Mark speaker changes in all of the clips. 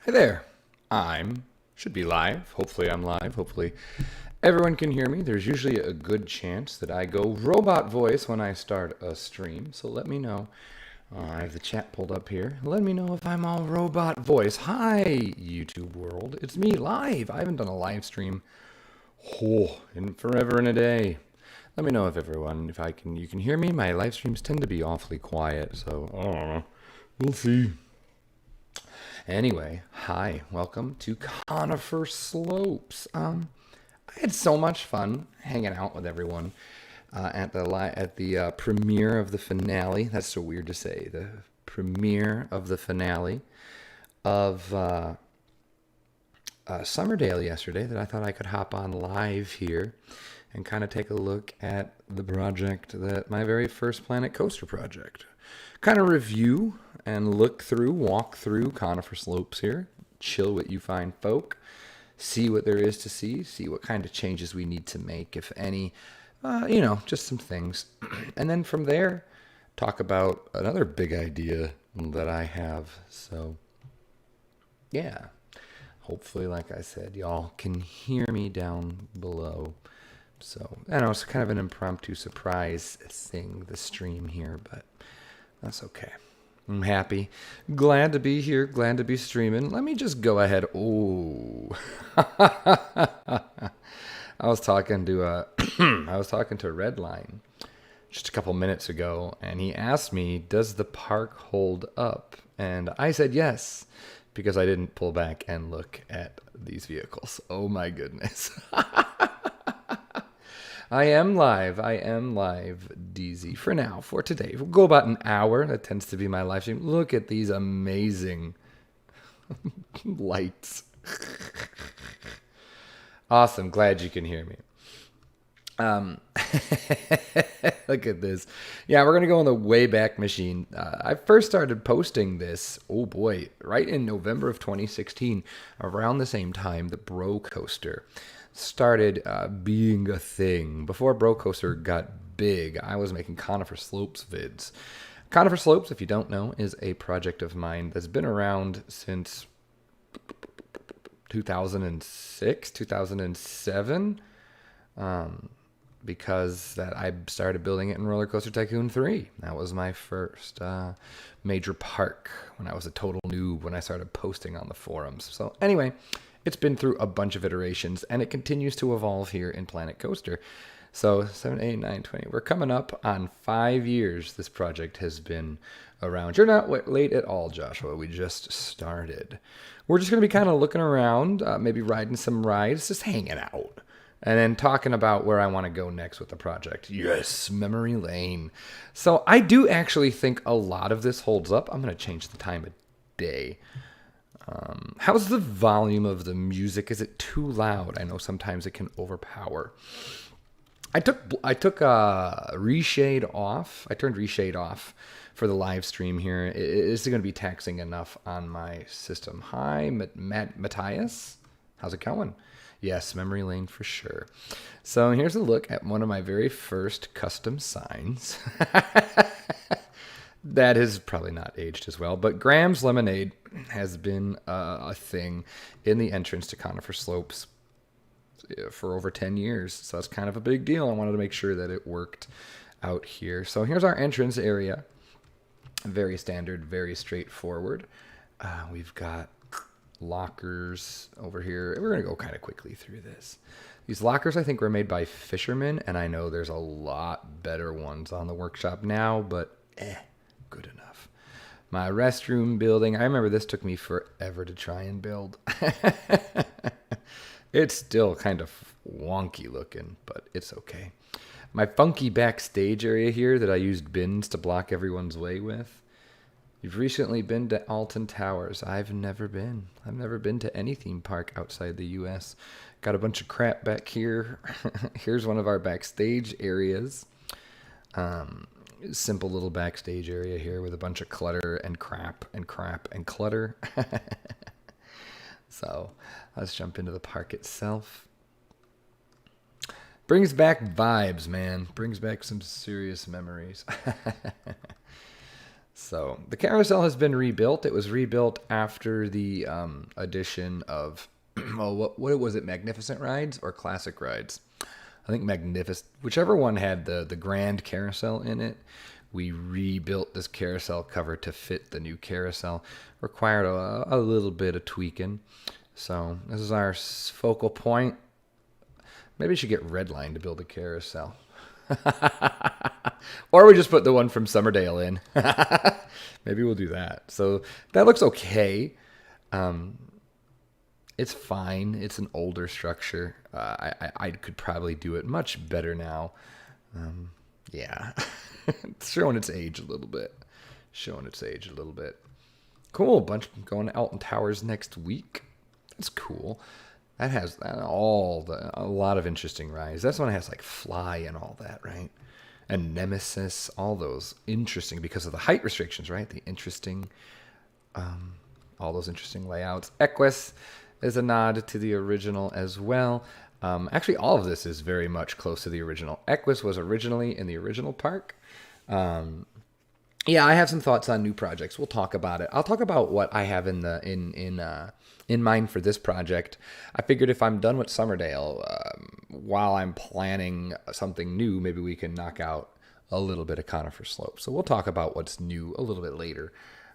Speaker 1: Hi there. Should be live. Hopefully I'm live. Hopefully everyone can hear me. There's usually a good chance that I go robot voice when I start a stream. So let me know. I have the chat pulled up here. Let me know if I'm all robot voice. Hi, YouTube world. It's me live. I haven't done a live stream in forever and a day. Let me know if you can hear me. My live streams tend to be awfully quiet, so I don't know. We'll see. Anyway, hi, welcome to Conifer Slopes. I had so much fun hanging out with everyone at the premiere of the finale. That's so weird to say. The premiere of the finale of Summerdale yesterday. That I thought I could hop on live here and kind of take a look at the project, my very first Planet Coaster project. Kind of review and walk through Conifer Slopes here, chill with you fine folk, see what there is to see what kind of changes we need to make, if any, just some things. And then from there, talk about another big idea that I have. So, yeah, hopefully, like I said, y'all can hear me down below. So, I know it's kind of an impromptu surprise thing, the stream here, but that's okay. I'm happy. Glad to be here. Glad to be streaming. Let me just go ahead. Oh, I was talking to Redline just a couple minutes ago, and he asked me, "Does the park hold up?" And I said yes, because I didn't pull back and look at these vehicles. Oh my goodness. I am live, DZ, for now, for today. We'll go about an hour. That tends to be my live stream. Look at these amazing lights. Awesome. Glad you can hear me. Look at this. Yeah, we're going to go in the Wayback Machine. I first started posting this, oh boy, right in November of 2016, around the same time the Bro Coaster started being a thing. Before Bro Coaster got big, I was making Conifer Slopes vids. Conifer Slopes, if you don't know, is a project of mine that's been around since 2006, 2007, because I started building it in Roller Coaster Tycoon 3. That was my first major park when I was a total noob, when I started posting on the forums. So anyway, it's been through a bunch of iterations, and it continues to evolve here in Planet Coaster. So 7, 8, 9, 20. We're coming up on 5 years this project has been around. You're not late at all, Joshua. We just started. We're just going to be kind of looking around, maybe riding some rides, just hanging out, and then talking about where I want to go next with the project. Yes, memory lane. So I do actually think a lot of this holds up. I'm going to change the time of day. How's the volume of the music? Is it too loud? I know sometimes it can overpower. I took reshade off. I turned reshade off for the live stream here. It is going to be taxing enough on my system. Hi, Matthias. How's it going? Yes, memory lane for sure. So here's a look at one of my very first custom signs. That has probably not aged as well, but Graham's Lemonade has been a thing in the entrance to Conifer Slopes for over 10 years. So that's kind of a big deal. I wanted to make sure that it worked out here. So here's our entrance area. Very standard, very straightforward. We've got lockers over here. We're going to go kind of quickly through this. These lockers, I think, were made by Fisherman, and I know there's a lot better ones on the workshop now, but good enough. My restroom building. I remember this took me forever to try and build. It's still kind of wonky looking, but it's okay. My funky backstage area here that I used bins to block everyone's way with. You've recently been to Alton Towers. I've never been. I've never been to any theme park outside the U.S. Got a bunch of crap back here. Here's one of our backstage areas. Simple little backstage area here with a bunch of clutter and crap and clutter. So let's jump into the park itself. Brings back vibes, man. Brings back some serious memories. So the carousel has been rebuilt. It was rebuilt after the addition of, well, what was it, Magnificent Rides or Classic Rides? I think Magnificent, whichever one had the grand carousel in it. We rebuilt this carousel cover to fit the new carousel. Required a little bit of tweaking. So this is our focal point. Maybe we should get Redline to build a carousel. Or we just put the one from Summerdale in. Maybe we'll do that. So that looks okay. It's fine. It's an older structure. I could probably do it much better now. Yeah. It's showing its age a little bit. Cool. Bunch going to Alton Towers next week. That's cool. That has a lot of interesting rides. That's one that has like Fly and all that, right? And Nemesis, all those interesting because of the height restrictions, right? The interesting, all those interesting layouts. Equus is a nod to the original as well. Actually, all of this is very much close to the original. Equus was originally in the original park. Yeah, I have some thoughts on new projects. We'll talk about it. I'll talk about what I have in mind for this project. I figured if I'm done with Summerdale, while I'm planning something new, maybe we can knock out a little bit of Conifer Slopes. So we'll talk about what's new a little bit later.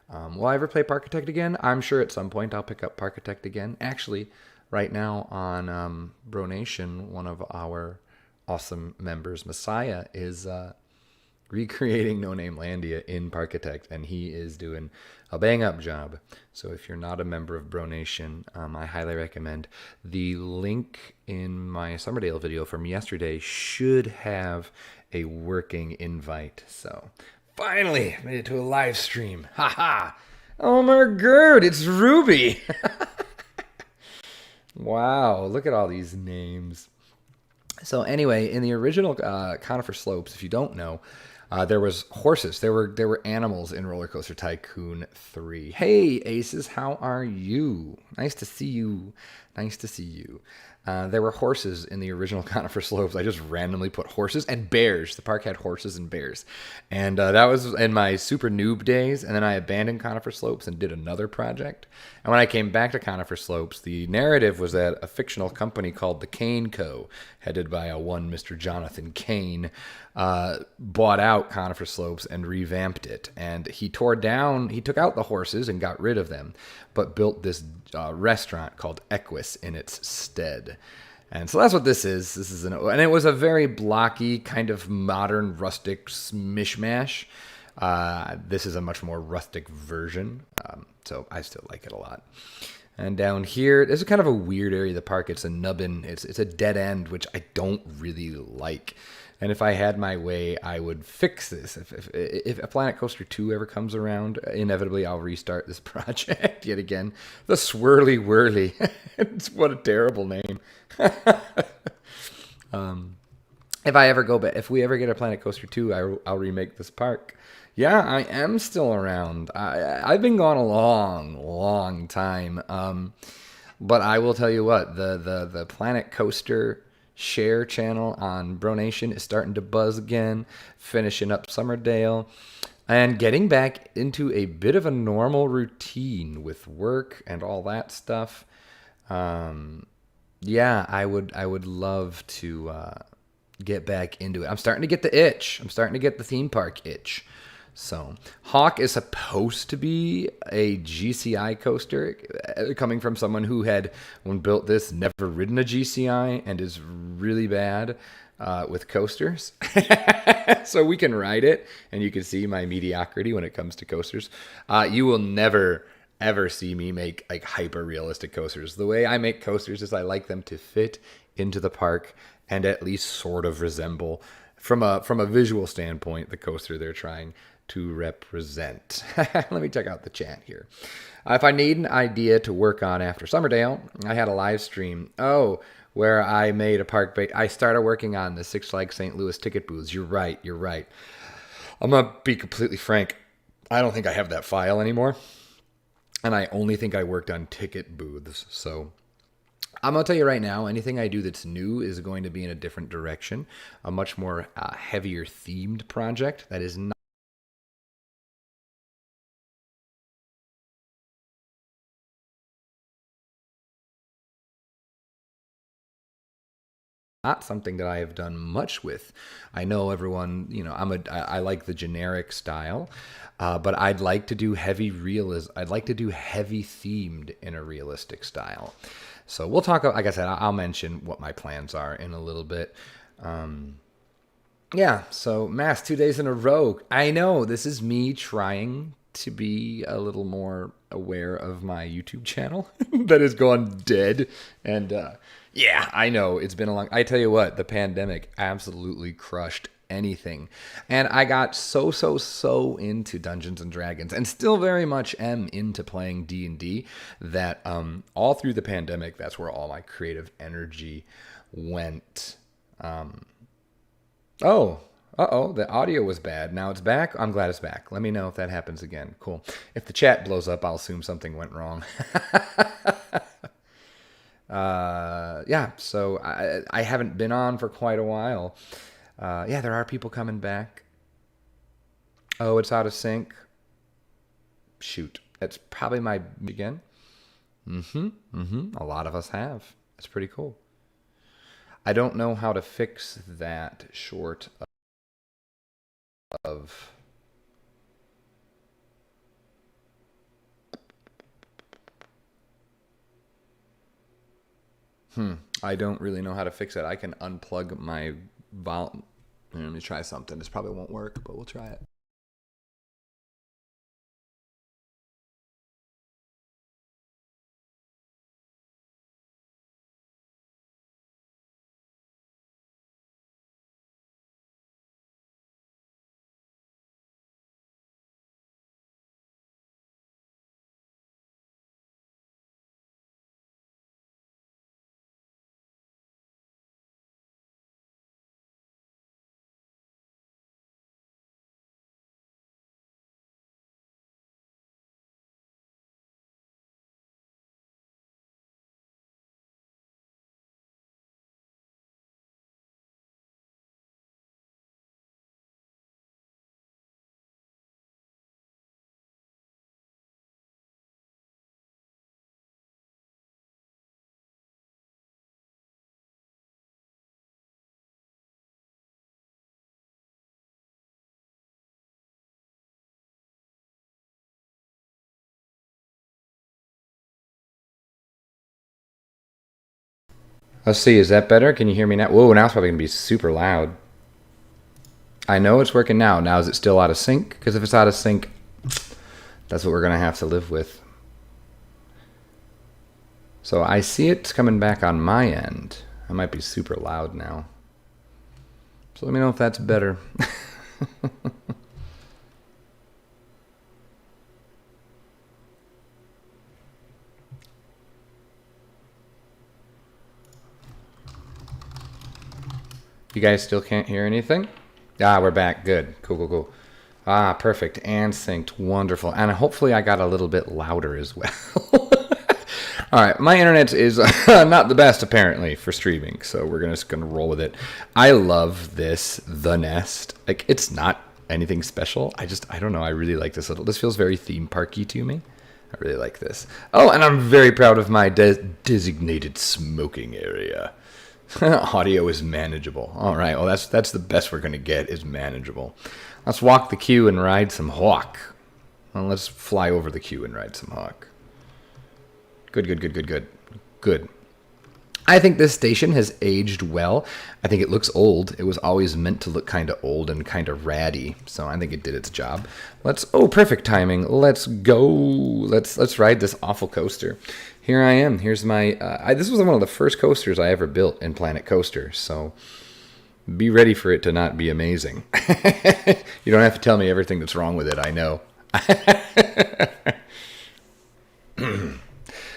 Speaker 1: Will I ever play Parkitect again? I'm sure at some point I'll pick up Parkitect again. Actually, right now on Bronation, one of our awesome members, Messiah, is recreating No Name Landia in Parkitect, and he is doing a bang-up job. So if you're not a member of Bronation, I highly recommend. The link in my Summerdale video from yesterday should have a working invite. So finally made it to a live stream. Haha! Oh my god, it's Ruby! Wow, look at all these names. So anyway, in the original Conifer Slopes, if you don't know, there was horses. There were animals in Roller Coaster Tycoon 3. Hey, Aces, how are you? Nice to see you. There were horses in the original Conifer Slopes. I just randomly put horses and bears. The park had horses and bears. And that was in my super noob days. And then I abandoned Conifer Slopes and did another project. And when I came back to Conifer Slopes, the narrative was that a fictional company called the Kane Co., headed by a one Mr. Jonathan Kane, bought out Conifer Slopes and revamped it. And he took out the horses and got rid of them, but built this restaurant called Equus in its stead. And so that's what this is. And it was a very blocky, kind of modern, rustic mishmash. This is a much more rustic version. So I still like it a lot. And down here, this is kind of a weird area of the park. It's a nubbin. It's a dead end, which I don't really like. And if I had my way, I would fix this. If a Planet Coaster 2 ever comes around, inevitably I'll restart this project yet again. The Swirly Whirly. It's what a terrible name. If we ever get a Planet Coaster 2, I'll remake this park. Yeah, I am still around. I've been gone a long time. But I will tell you what, the Planet Coaster share channel on Bronation is starting to buzz again, finishing up Summerdale, and getting back into a bit of a normal routine with work and all that stuff. Yeah, I would love to get back into it. I'm starting to get the itch. I'm starting to get the theme park itch. So Hawk is supposed to be a GCI coaster, coming from someone who had, when built this, never ridden a GCI and is really bad with coasters. So we can ride it, and you can see my mediocrity when it comes to coasters. You will never ever see me make like hyper realistic coasters. The way I make coasters is I like them to fit into the park and at least sort of resemble, from a visual standpoint, the coaster they're trying to represent. Let me check out the chat here. If I need an idea to work on after Summerdale, I had a live stream. Where I made a park bait. I started working on the Six Flags St. Louis ticket booths. You're right. I'm gonna be completely frank. I don't think I have that file anymore, and I only think I worked on ticket booths. So I'm going to tell you right now, anything I do that's new is going to be in a different direction, a much more heavier themed project that is not not something that I have done much with. I know everyone, you know, I like the generic style, but I'd like to do heavy realism. I'd like to do heavy themed in a realistic style. So we'll talk, like I said, I'll mention what my plans are in a little bit. Yeah, so mass 2 days in a row. I know this is me trying to be a little more aware of my YouTube channel that has gone dead. And yeah, I know it's been a long, I tell you what, the pandemic absolutely crushed anything. And I got so into Dungeons and Dragons, and still very much am into playing D&D, that all through the pandemic, that's where all my creative energy went. Oh, the audio was bad. Now it's back. I'm glad it's back. Let me know if that happens again. Cool. If the chat blows up, I'll assume something went wrong. Yeah, so I haven't been on for quite a while. Yeah, there are people coming back. Oh, it's out of sync. Shoot. That's probably my again. A lot of us have. It's pretty cool. I don't know how to fix that short of... I don't really know how to fix it. I can unplug my volume. Let me try something. This probably won't work, but we'll try it. Let's see, is that better? Can you hear me now? Whoa, now it's probably going to be super loud. I know it's working now. Now, is it still out of sync? Because if it's out of sync, that's what we're going to have to live with. So I see it's coming back on my end. I might be super loud now. So let me know if that's better. You guys still can't hear anything? Ah, we're back. Good. Cool. Ah, perfect. And synced. Wonderful. And hopefully I got a little bit louder as well. All right. My internet is not the best, apparently, for streaming. So we're just going to roll with it. I love this, The Nest. Like, it's not anything special. I don't know. I really like this this feels very theme parky to me. I really like this. Oh, and I'm very proud of my designated smoking area. Audio is manageable. All right. Well, that's the best we're going to get is manageable. Let's walk the queue and ride some hawk. Well, let's fly over the queue and ride some hawk. Good. I think this station has aged well. I think it looks old. It was always meant to look kind of old and kind of ratty. So I think it did its job. Oh, perfect timing. Let's go. Let's ride this awful coaster. Here I am. Here's my, this was one of the first coasters I ever built in Planet Coaster. So be ready for it to not be amazing. You don't have to tell me everything that's wrong with it. I know.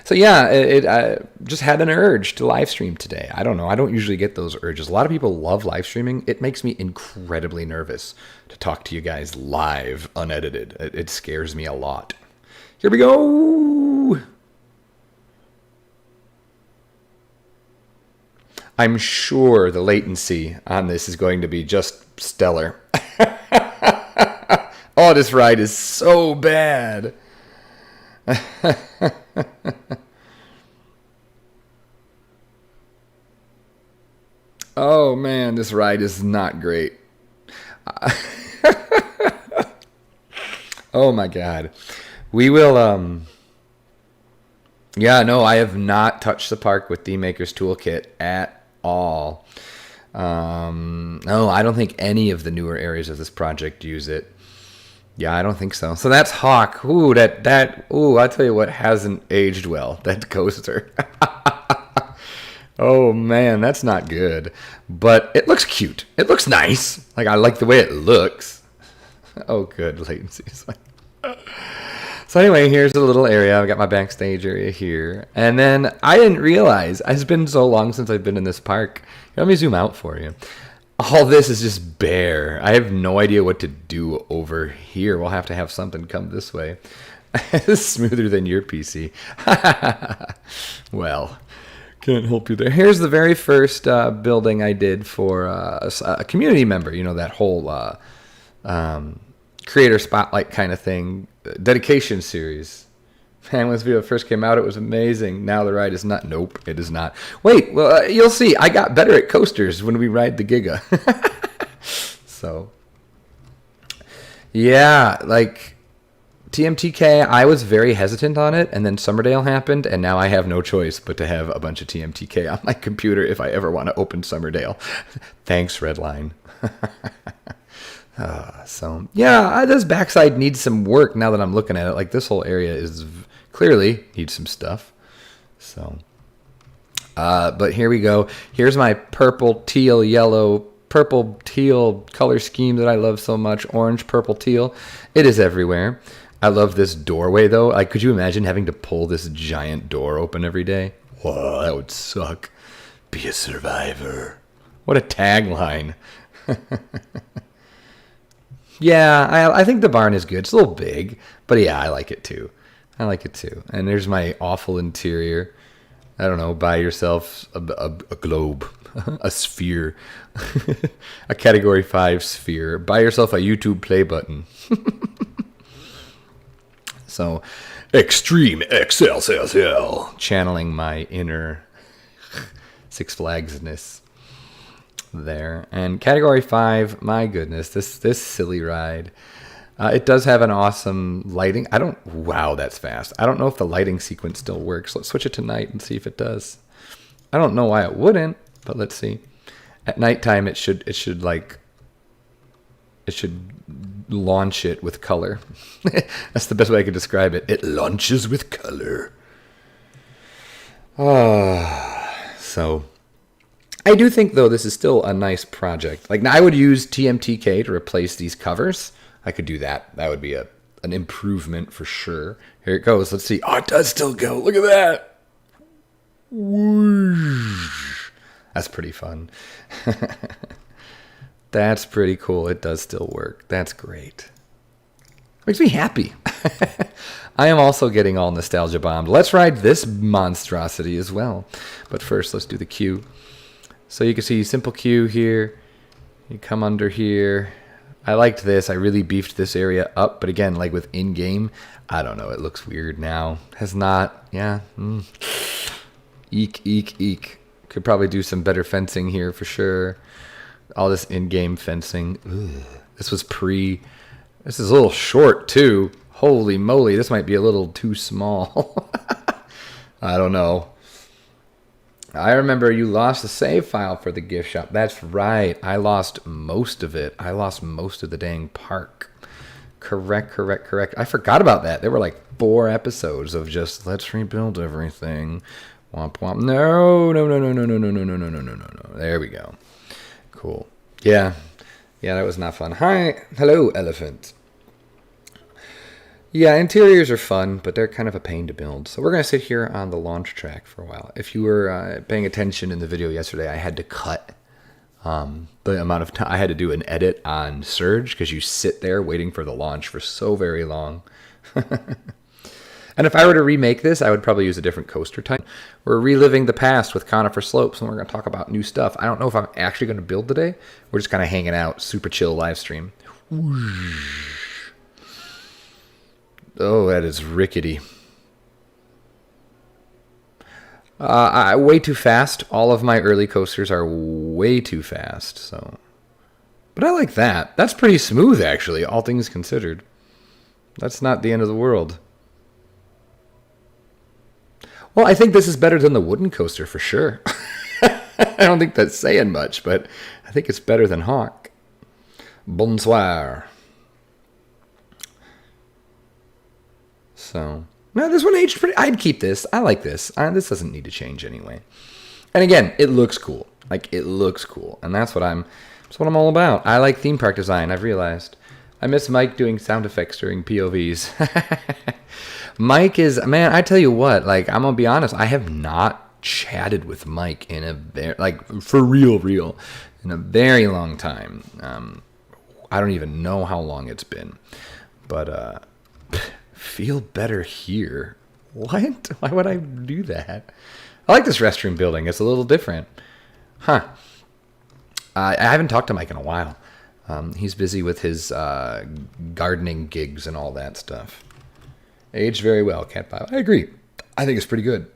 Speaker 1: So yeah, I just had an urge to live stream today. I don't know. I don't usually get those urges. A lot of people love live streaming. It makes me incredibly nervous to talk to you guys live, unedited. It scares me a lot. Here we go. I'm sure the latency on this is going to be just stellar. Oh, this ride is so bad. Oh man, this ride is not great. Oh my god. We will yeah, no, I have not touched the park with Theme Maker's Toolkit at all. No, I don't think any of the newer areas of this project use it. Yeah, I don't think so. So that's Hawk. Ooh, ooh, I'll tell you what hasn't aged well. That coaster. Oh man, that's not good. But it looks cute. It looks nice. Like, I like the way it looks. Oh, good. Latency. So anyway, here's a little area. I've got my backstage area here. And then I didn't realize, it's been so long since I've been in this park. Let me zoom out for you. All this is just bare. I have no idea what to do over here. We'll have to have something come this way. It's smoother than your PC. Well, can't help you there. Here's the very first building I did for a community member. You know, that whole creator spotlight kind of thing, dedication series. Man, when this video first came out, it was amazing. Now the ride is not. Nope, it is not. Wait, well, you'll see. I got better at coasters when we ride the Giga. So, yeah, like TMTK, I was very hesitant on it, and then Summerdale happened, and now I have no choice but to have a bunch of TMTK on my computer if I ever want to open Summerdale. Thanks, Redline. So, yeah, this backside needs some work now that I'm looking at it. Like, this whole area is clearly needs some stuff. So, but here we go. Here's my purple, teal, yellow, purple, teal color scheme that I love so much. Orange, purple, teal. It is everywhere. I love this doorway, though. Like, could you imagine having to pull this giant door open every day? Whoa, that would suck. Be a survivor. What a tagline. Yeah, I think the barn is good. It's a little big, but yeah, I like it too. I like it too. And there's my awful interior. I don't know, buy yourself a globe, a sphere, a Category 5 sphere. Buy yourself a YouTube play button. So, Extreme XSSL. Channeling my inner Six Flags-ness there. And Category 5, my goodness, this silly ride. It does have an awesome lighting. Wow, that's fast. I don't know if the lighting sequence still works. Let's switch it to night and see if it does. I don't know why it wouldn't, but let's see. At nighttime, it should launch it with color. That's the best way I could describe it. It launches with color. So I do think, though, this is still a nice project. Like, now I would use TMTK to replace these covers. I could do that. That would be an improvement for sure. Here it goes. Let's see. Oh, it does still go. Look at that. Whoosh. That's pretty fun. That's pretty cool. It does still work. That's great. Makes me happy. I am also getting all nostalgia bombed. Let's ride this monstrosity as well. But first, let's do the queue. So you can see simple queue here. You come under here. I liked this. I really beefed this area up. But again, like with in-game, I don't know. It looks weird now. Has not. Yeah. Eek, eek, eek. Could probably do some better fencing here for sure. All this in-game fencing. Ugh. This was This is a little short, too. Holy moly. This might be a little too small. I don't know. I remember you lost the save file for the gift shop. That's right. I lost most of it. I lost most of the dang park. Correct. I forgot about that. There were like 4 episodes of just, let's rebuild everything. Womp womp. No. There we go. Cool. Yeah, that was not fun. Hi. Hello, elephant. Yeah, interiors are fun, but they're kind of a pain to build. So we're going to sit here on the launch track for a while. If you were paying attention in the video yesterday, I had to cut the amount of time. I had to do an edit on Surge because you sit there waiting for the launch for so very long. And if I were to remake this, I would probably use a different coaster type. We're reliving the past with Conifer Slopes, and we're going to talk about new stuff. I don't know if I'm actually going to build today. We're just kind of hanging out, super chill live stream. Whoosh. Oh, that is rickety. Way too fast. All of my early coasters are way too fast. So, but I like that. That's pretty smooth, actually, all things considered. That's not the end of the world. Well, I think this is better than the wooden coaster for sure. I don't think that's saying much, but I think it's better than Hawk. Bonsoir. So, no, this one aged pretty. I'd keep this. I like this. This doesn't need to change anyway. And again, it looks cool. Like, it looks cool, and that's what I'm all about. I like theme park design. I've realized. I miss Mike doing sound effects during POVs. Mike is, man, I tell you what, like, I'm gonna be honest, I have not chatted with Mike in a very, like, for real, in a very long time. I don't even know how long it's been, but feel better here. What? Why would I do that? I like this restroom building. It's a little different. Huh. I haven't talked to Mike in a while. He's busy with his gardening gigs and all that stuff. Aged very well, Cat 5. I agree. I think it's pretty good.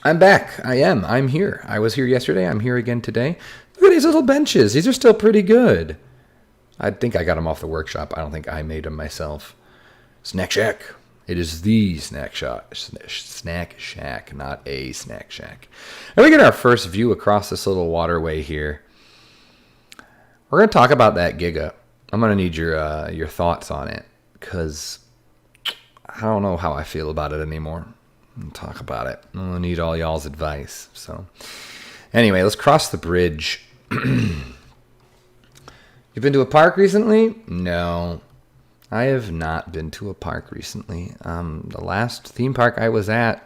Speaker 1: I'm back. I'm here. I was here yesterday. I'm here again today. Look at these little benches. These are still pretty good. I think I got them off the workshop. I don't think I made them myself. Snack Shack. It is the Snack Shack, not a Snack Shack. And we get our first view across this little waterway here. We're going to talk about that Giga. I'm going to need your thoughts on it, because I don't know how I feel about it anymore. I'll talk about it. I'm going to need all y'all's advice. So anyway, let's cross the bridge. You've been to a park recently? No, I have not been to a park recently. The last theme park I was at,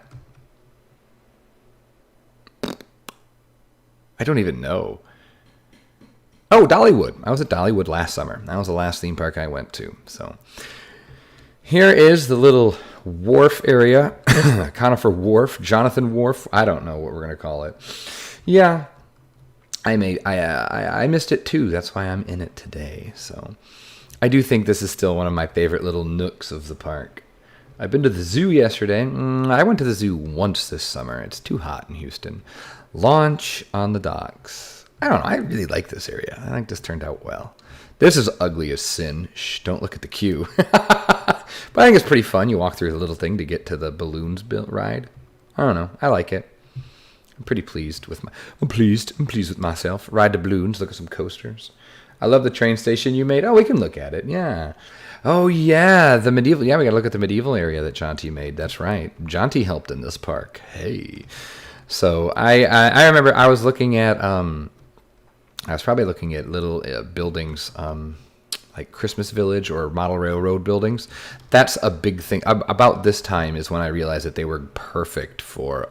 Speaker 1: I don't even know. Oh, Dollywood. I was at Dollywood last summer. That was the last theme park I went to. So here is the little wharf area. Conifer Wharf, Jonathan Wharf. I don't know what we're going to call it. Yeah, I missed it too. That's why I'm in it today. So I do think this is still one of my favorite little nooks of the park. I've been to the zoo yesterday. I went to the zoo once this summer. It's too hot in Houston. Launch on the docks. I don't know. I really like this area. I think this turned out well. This is ugly as sin. Shh, don't look at the queue. But I think it's pretty fun. You walk through the little thing to get to the balloons ride. I don't know. I like it. I'm pretty pleased with I'm pleased with myself. Ride the balloons. Look at some coasters. I love the train station you made. Oh, we can look at it. Yeah. Oh, yeah. The medieval. Yeah, we got to look at the medieval area that Jonty made. That's right. Jonty helped in this park. Hey. So I remember I was looking at I was probably looking at little buildings like Christmas Village or Model Railroad buildings. That's a big thing. About this time is when I realized that they were perfect for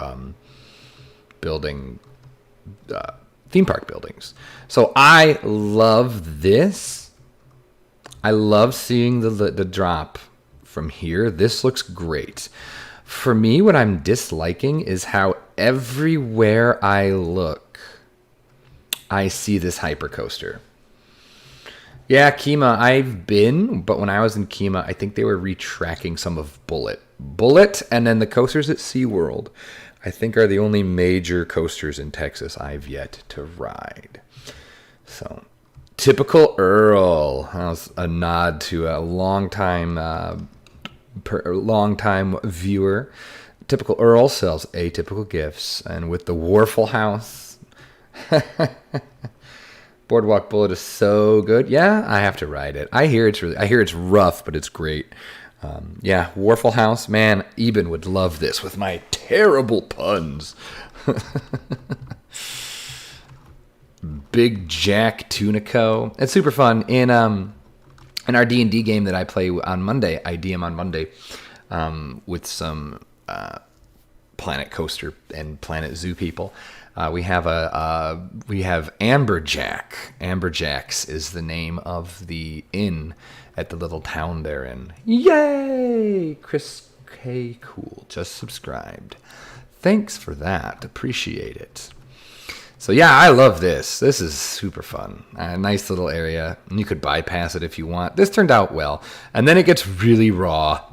Speaker 1: building theme park buildings. So I love this. I love seeing the drop from here. This looks great. For me, what I'm disliking is how everywhere I look, I see this hypercoaster. Yeah, Kima, I've been, but when I was in Kima, I think they were retracking some of Bullet. Bullet, and then the coasters at SeaWorld, I think are the only major coasters in Texas I've yet to ride. So, typical Earl. That was a nod to a long-time viewer. Typical Earl sells atypical gifts, and with the Warfel House, Boardwalk Bullet is so good. Yeah, I have to ride it. I hear it's rough, but it's great. Yeah, Warfel House, man, Eben would love this with my terrible puns. Big Jack Tunico. It's super fun. In our D&D game that I play on Monday, I DM on Monday, with some Planet Coaster and Planet Zoo people. We have Amberjack. Amberjacks is the name of the inn at the little town they're in. Yay! Chris K. Cool just subscribed. Thanks for that. Appreciate it. So yeah, I love this. This is super fun. A nice little area. You could bypass it if you want. This turned out well. And then it gets really raw.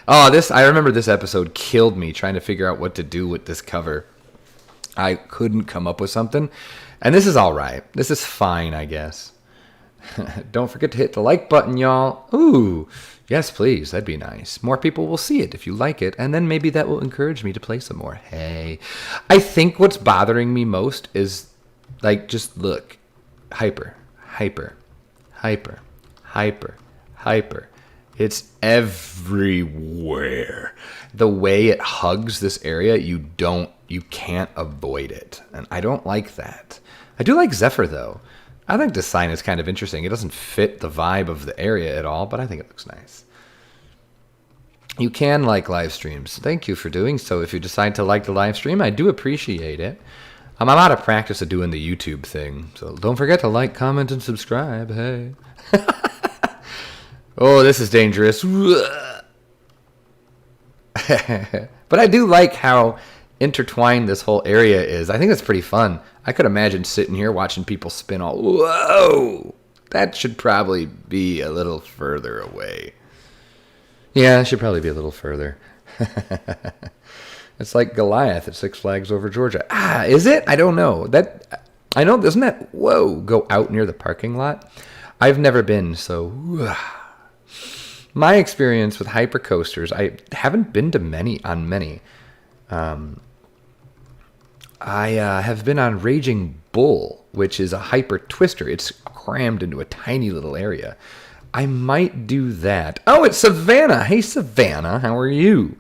Speaker 1: Oh, I remember this episode killed me trying to figure out what to do with this cover. I couldn't come up with something. And this is all right. This is fine, I guess. Don't forget to hit the like button, y'all. Ooh, yes, please. That'd be nice. More people will see it if you like it, and then maybe that will encourage me to play some more. Hey, I think what's bothering me most is, like, just look. Hyper, hyper, hyper, hyper, hyper. It's everywhere. The way it hugs this area, you can't avoid it. And I don't like that. I do like Zephyr, though. I think this sign is kind of interesting. It doesn't fit the vibe of the area at all, but I think it looks nice. You can like live streams. Thank you for doing so. If you decide to like the live stream, I do appreciate it. I'm out of practice of doing the YouTube thing, so don't forget to like, comment, and subscribe. Hey. Oh, this is dangerous. But I do like how intertwined this whole area is. I think that's pretty fun. I could imagine sitting here watching people spin all. Whoa! That should probably be a little further away. Yeah, it should probably be a little further. It's like Goliath at Six Flags Over Georgia. Ah, is it? I don't know. I know, doesn't that, whoa, go out near the parking lot? I've never been, so. My experience with hypercoasters, I haven't been to many. I have been on Raging Bull, which is a hyper twister. It's crammed into a tiny little area. I might do that. Oh, it's Savannah. Hey, Savannah, how are you?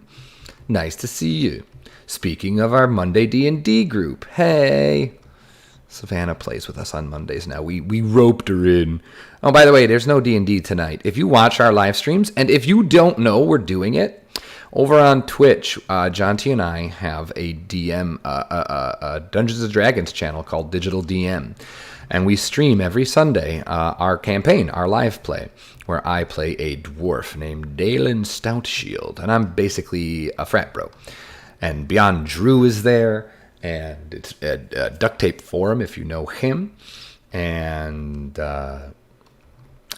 Speaker 1: Nice to see you. Speaking of our Monday D&D group, hey. Savannah plays with us on Mondays now. We roped her in. Oh, by the way, there's no D&D tonight. If you watch our live streams, and if you don't know we're doing it, over on Twitch, John T. and I have a DM, Dungeons & Dragons channel called Digital DM. And we stream every Sunday our campaign, our live play, where I play a dwarf named Dalen Stoutshield. And I'm basically a frat bro. And Beyond Drew is there. And it's Duct Tape Forum, if you know him. And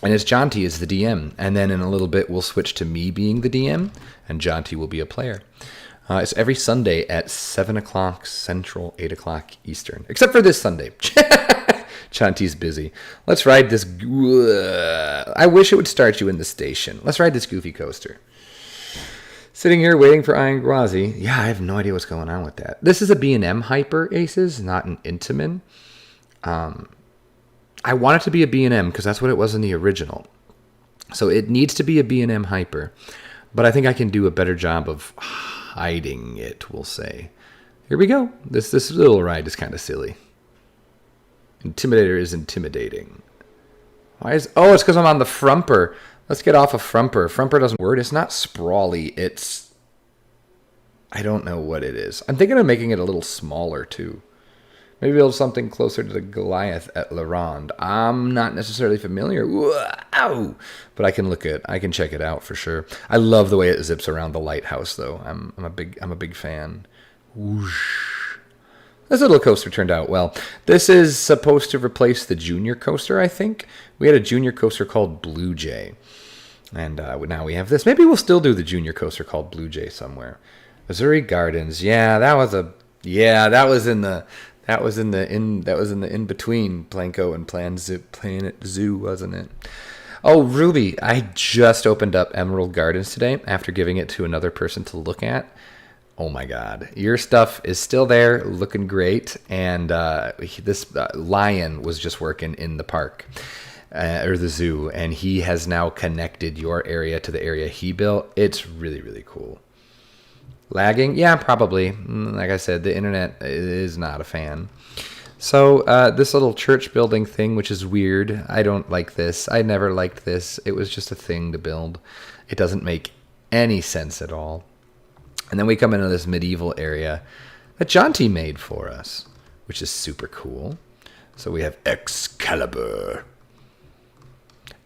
Speaker 1: it's John T. is the DM. And then in a little bit, we'll switch to me being the DM. And John T. will be a player. It's every Sunday at 7 o'clock Central, 8 o'clock Eastern. Except for this Sunday. John T.'s busy. Let's ride this. I wish it would start you in the station. Let's ride this goofy coaster. Sitting here waiting for Iron Gwazi. Yeah, I have no idea what's going on with that. This is a B&M Hyper Aces, not an Intamin. I want it to be a B&M because that's what it was in the original. So it needs to be a B&M Hyper. But I think I can do a better job of hiding it, we'll say. Here we go. This little ride is kind of silly. Intimidator is intimidating. It's because I'm on the Frumper. Let's get off of Frumper. Frumper doesn't work. It's not sprawly. I don't know what it is. I'm thinking of making it a little smaller, too. Maybe build something closer to the Goliath at La Ronde. I'm not necessarily familiar. Wow! But I can check it out for sure. I love the way it zips around the lighthouse, though. I'm a big fan. Whoosh. This little coaster turned out well. This is supposed to replace the junior coaster, I think. We had a junior coaster called Blue Jay. And now we have this. Maybe we'll still do the junior coaster called Blue Jay somewhere. Missouri Gardens. Yeah, that was in the in between Planco and Planet Zoo, wasn't it? Oh, Ruby, I just opened up Emerald Gardens today after giving it to another person to look at. Oh my God, your stuff is still there, looking great. And this lion was just working in the park or the zoo, and he has now connected your area to the area he built. It's really, really cool. Lagging? Yeah, probably. Like I said, the internet is not a fan. So this little church building thing, which is weird. I don't like this. I never liked this. It was just a thing to build. It doesn't make any sense at all. And then we come into this medieval area that John T made for us, which is super cool. So we have Excalibur.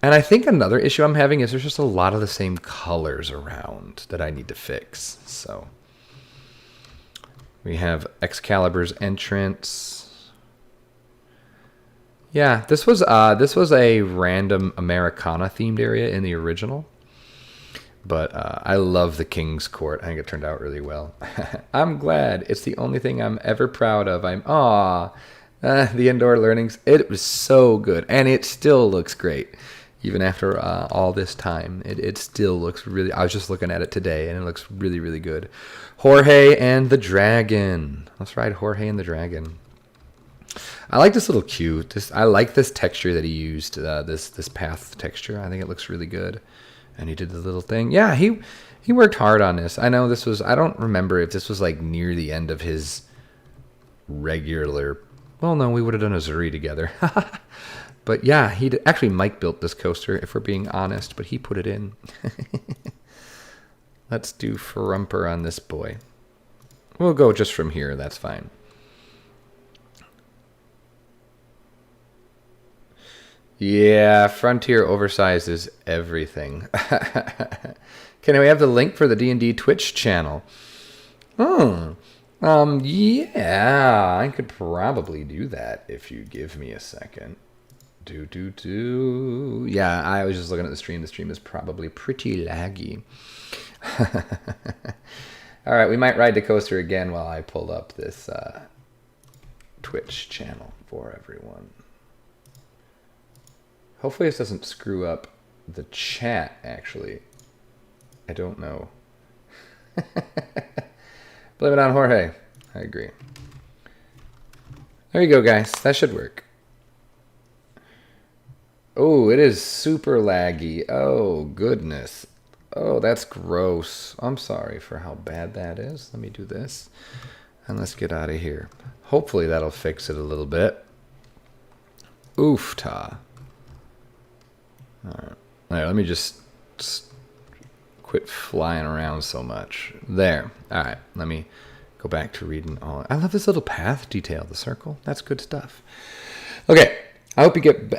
Speaker 1: And I think another issue I'm having is there's just a lot of the same colors around that I need to fix. So we have Excalibur's entrance. Yeah, this was a random Americana themed area in the original. But I love the King's Court. I think it turned out really well. I'm glad. It's the only thing I'm ever proud of. The indoor learnings. It was so good. And it still looks great. Even after all this time, it still looks really... I was just looking at it today, and it looks really, really good. Jorge and the Dragon. Let's ride Jorge and the Dragon. I like this little queue. I like this texture that he used, this path texture. I think it looks really good. And he did the little thing. Yeah, he worked hard on this. I know this was... I don't remember if this was like near the end of his regular... Well, no, we would have done a Zuri together. But yeah, actually Mike built this coaster, if we're being honest, but he put it in. Let's do Frumper on this boy. We'll go just from here. That's fine. Yeah, Frontier oversizes everything. Can we have the link for the D&D Twitch channel? Yeah, I could probably do that if you give me a second. Yeah, I was just looking at the stream. The stream is probably pretty laggy. All right, we might ride the coaster again while I pull up this Twitch channel for everyone. Hopefully this doesn't screw up the chat, actually. I don't know. Blame it on Jorge. I agree. There you go, guys. That should work. Oh, it is super laggy. Oh, goodness. Oh, that's gross. I'm sorry for how bad that is. Let me do this. And let's get out of here. Hopefully that'll fix it a little bit. Oof-ta. All right, let me just quit flying around so much. There. All right, let me go back to reading all. I love this little path detail, the circle. That's good stuff. Okay, I hope you get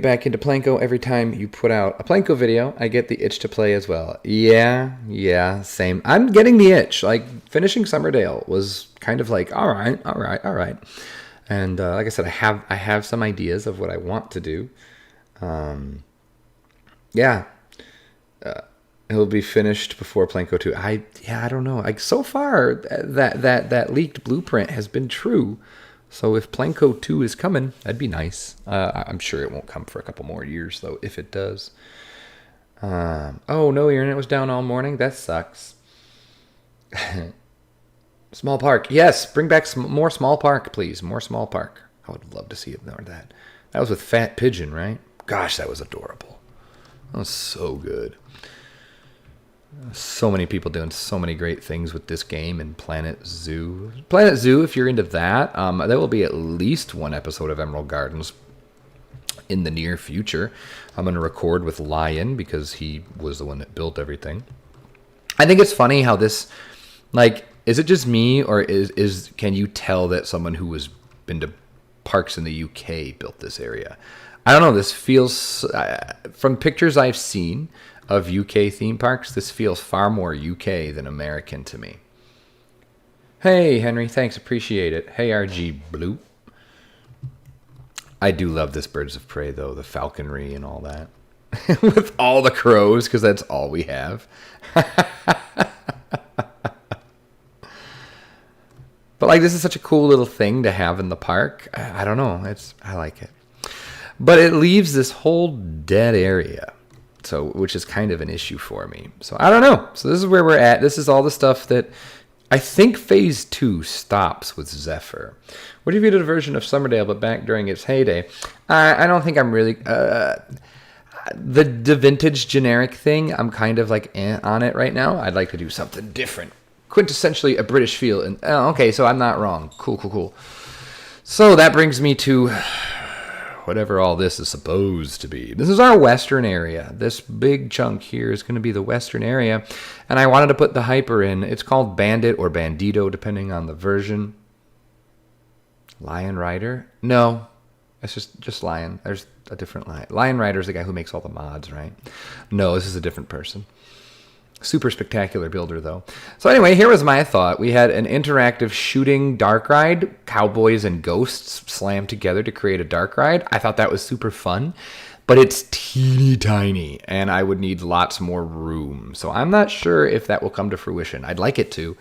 Speaker 1: back into Planko every time you put out a Planko video. I get the itch to play as well. Yeah, same. I'm getting the itch. Like, finishing Summerdale was kind of like, all right. And like I said, I have some ideas of what I want to do. It'll be finished before Planko 2. I don't know. Like, so far that leaked blueprint has been true. So if Planko 2 is coming, that'd be nice. I'm sure it won't come for a couple more years though, if it does. Oh no, your internet was down all morning. That sucks. Small park. Yes, bring back more small park, please. More small park. I would love to see it more of that. That was with Fat Pigeon, right? Gosh, that was adorable. That was so good. So many people doing so many great things with this game and Planet Zoo. Planet Zoo, if you're into that, there will be at least one episode of Emerald Gardens in the near future. I'm going to record with Lion because he was the one that built everything. I think it's funny how this, like, is it just me or can you tell that someone who has been to parks in the UK built this area? I don't know. This feels, from pictures I've seen of UK theme parks, this feels far more UK than American to me. Hey, Henry. Thanks. Appreciate it. Hey, RG Blue. I do love this Birds of Prey, though. The falconry and all that. With all the crows, because that's all we have. But, like, this is such a cool little thing to have in the park. I don't know. I like it. But it leaves this whole dead area, so which is kind of an issue for me. So I don't know. So this is where we're at. This is all the stuff that I think Phase 2 stops with Zephyr. What if you did a version of Summerdale, but back during its heyday? I don't think I'm really... the vintage generic thing, I'm kind of like on it right now. I'd like to do something different. Quintessentially a British feel. And okay, so I'm not wrong. Cool. So that brings me to... whatever all this is supposed to be. This is our western area. This big chunk here is going to be the western area. And I wanted to put the hyper in. It's called Bandit or Bandito, depending on the version. Lion Rider? No. It's just Lion. There's a different Lion. Lion Rider is the guy who makes all the mods, right? No, this is a different person. Super spectacular builder, though. So anyway, here was my thought. We had an interactive shooting dark ride. Cowboys and ghosts slammed together to create a dark ride. I thought that was super fun. but it's teeny tiny, and I would need lots more room. So I'm not sure if that will come to fruition. I'd like it to.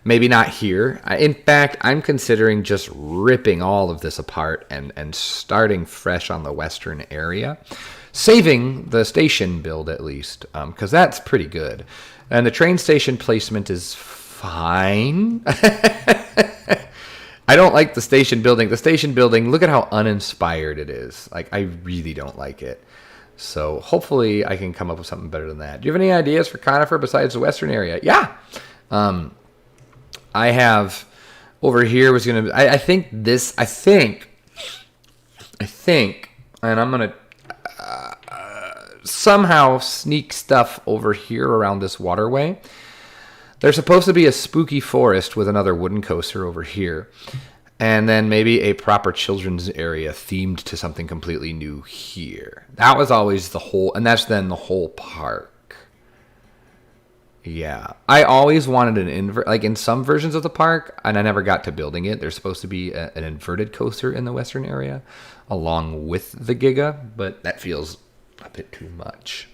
Speaker 1: Maybe not here. In fact, I'm considering just ripping all of this apart and starting fresh on the western area. Saving the station build at least, because that's pretty good. And the train station placement is fine. I don't like the station building. The station building, look at how uninspired it is. Like, I really don't like it. So hopefully I can come up with something better than that. Do you have any ideas for Conifer besides the western area? Yeah. I have over here was going to, I think, and I'm going to somehow sneak stuff over here around this waterway. There's supposed to be a spooky forest with another wooden coaster over here. And then maybe a proper children's area themed to something completely new here. That was always the whole, and that's then the whole park. Yeah. I always wanted an like in some versions of the park, and I never got to building it. There's supposed to be an inverted coaster in the western area along with the Giga, but that feels a bit too much.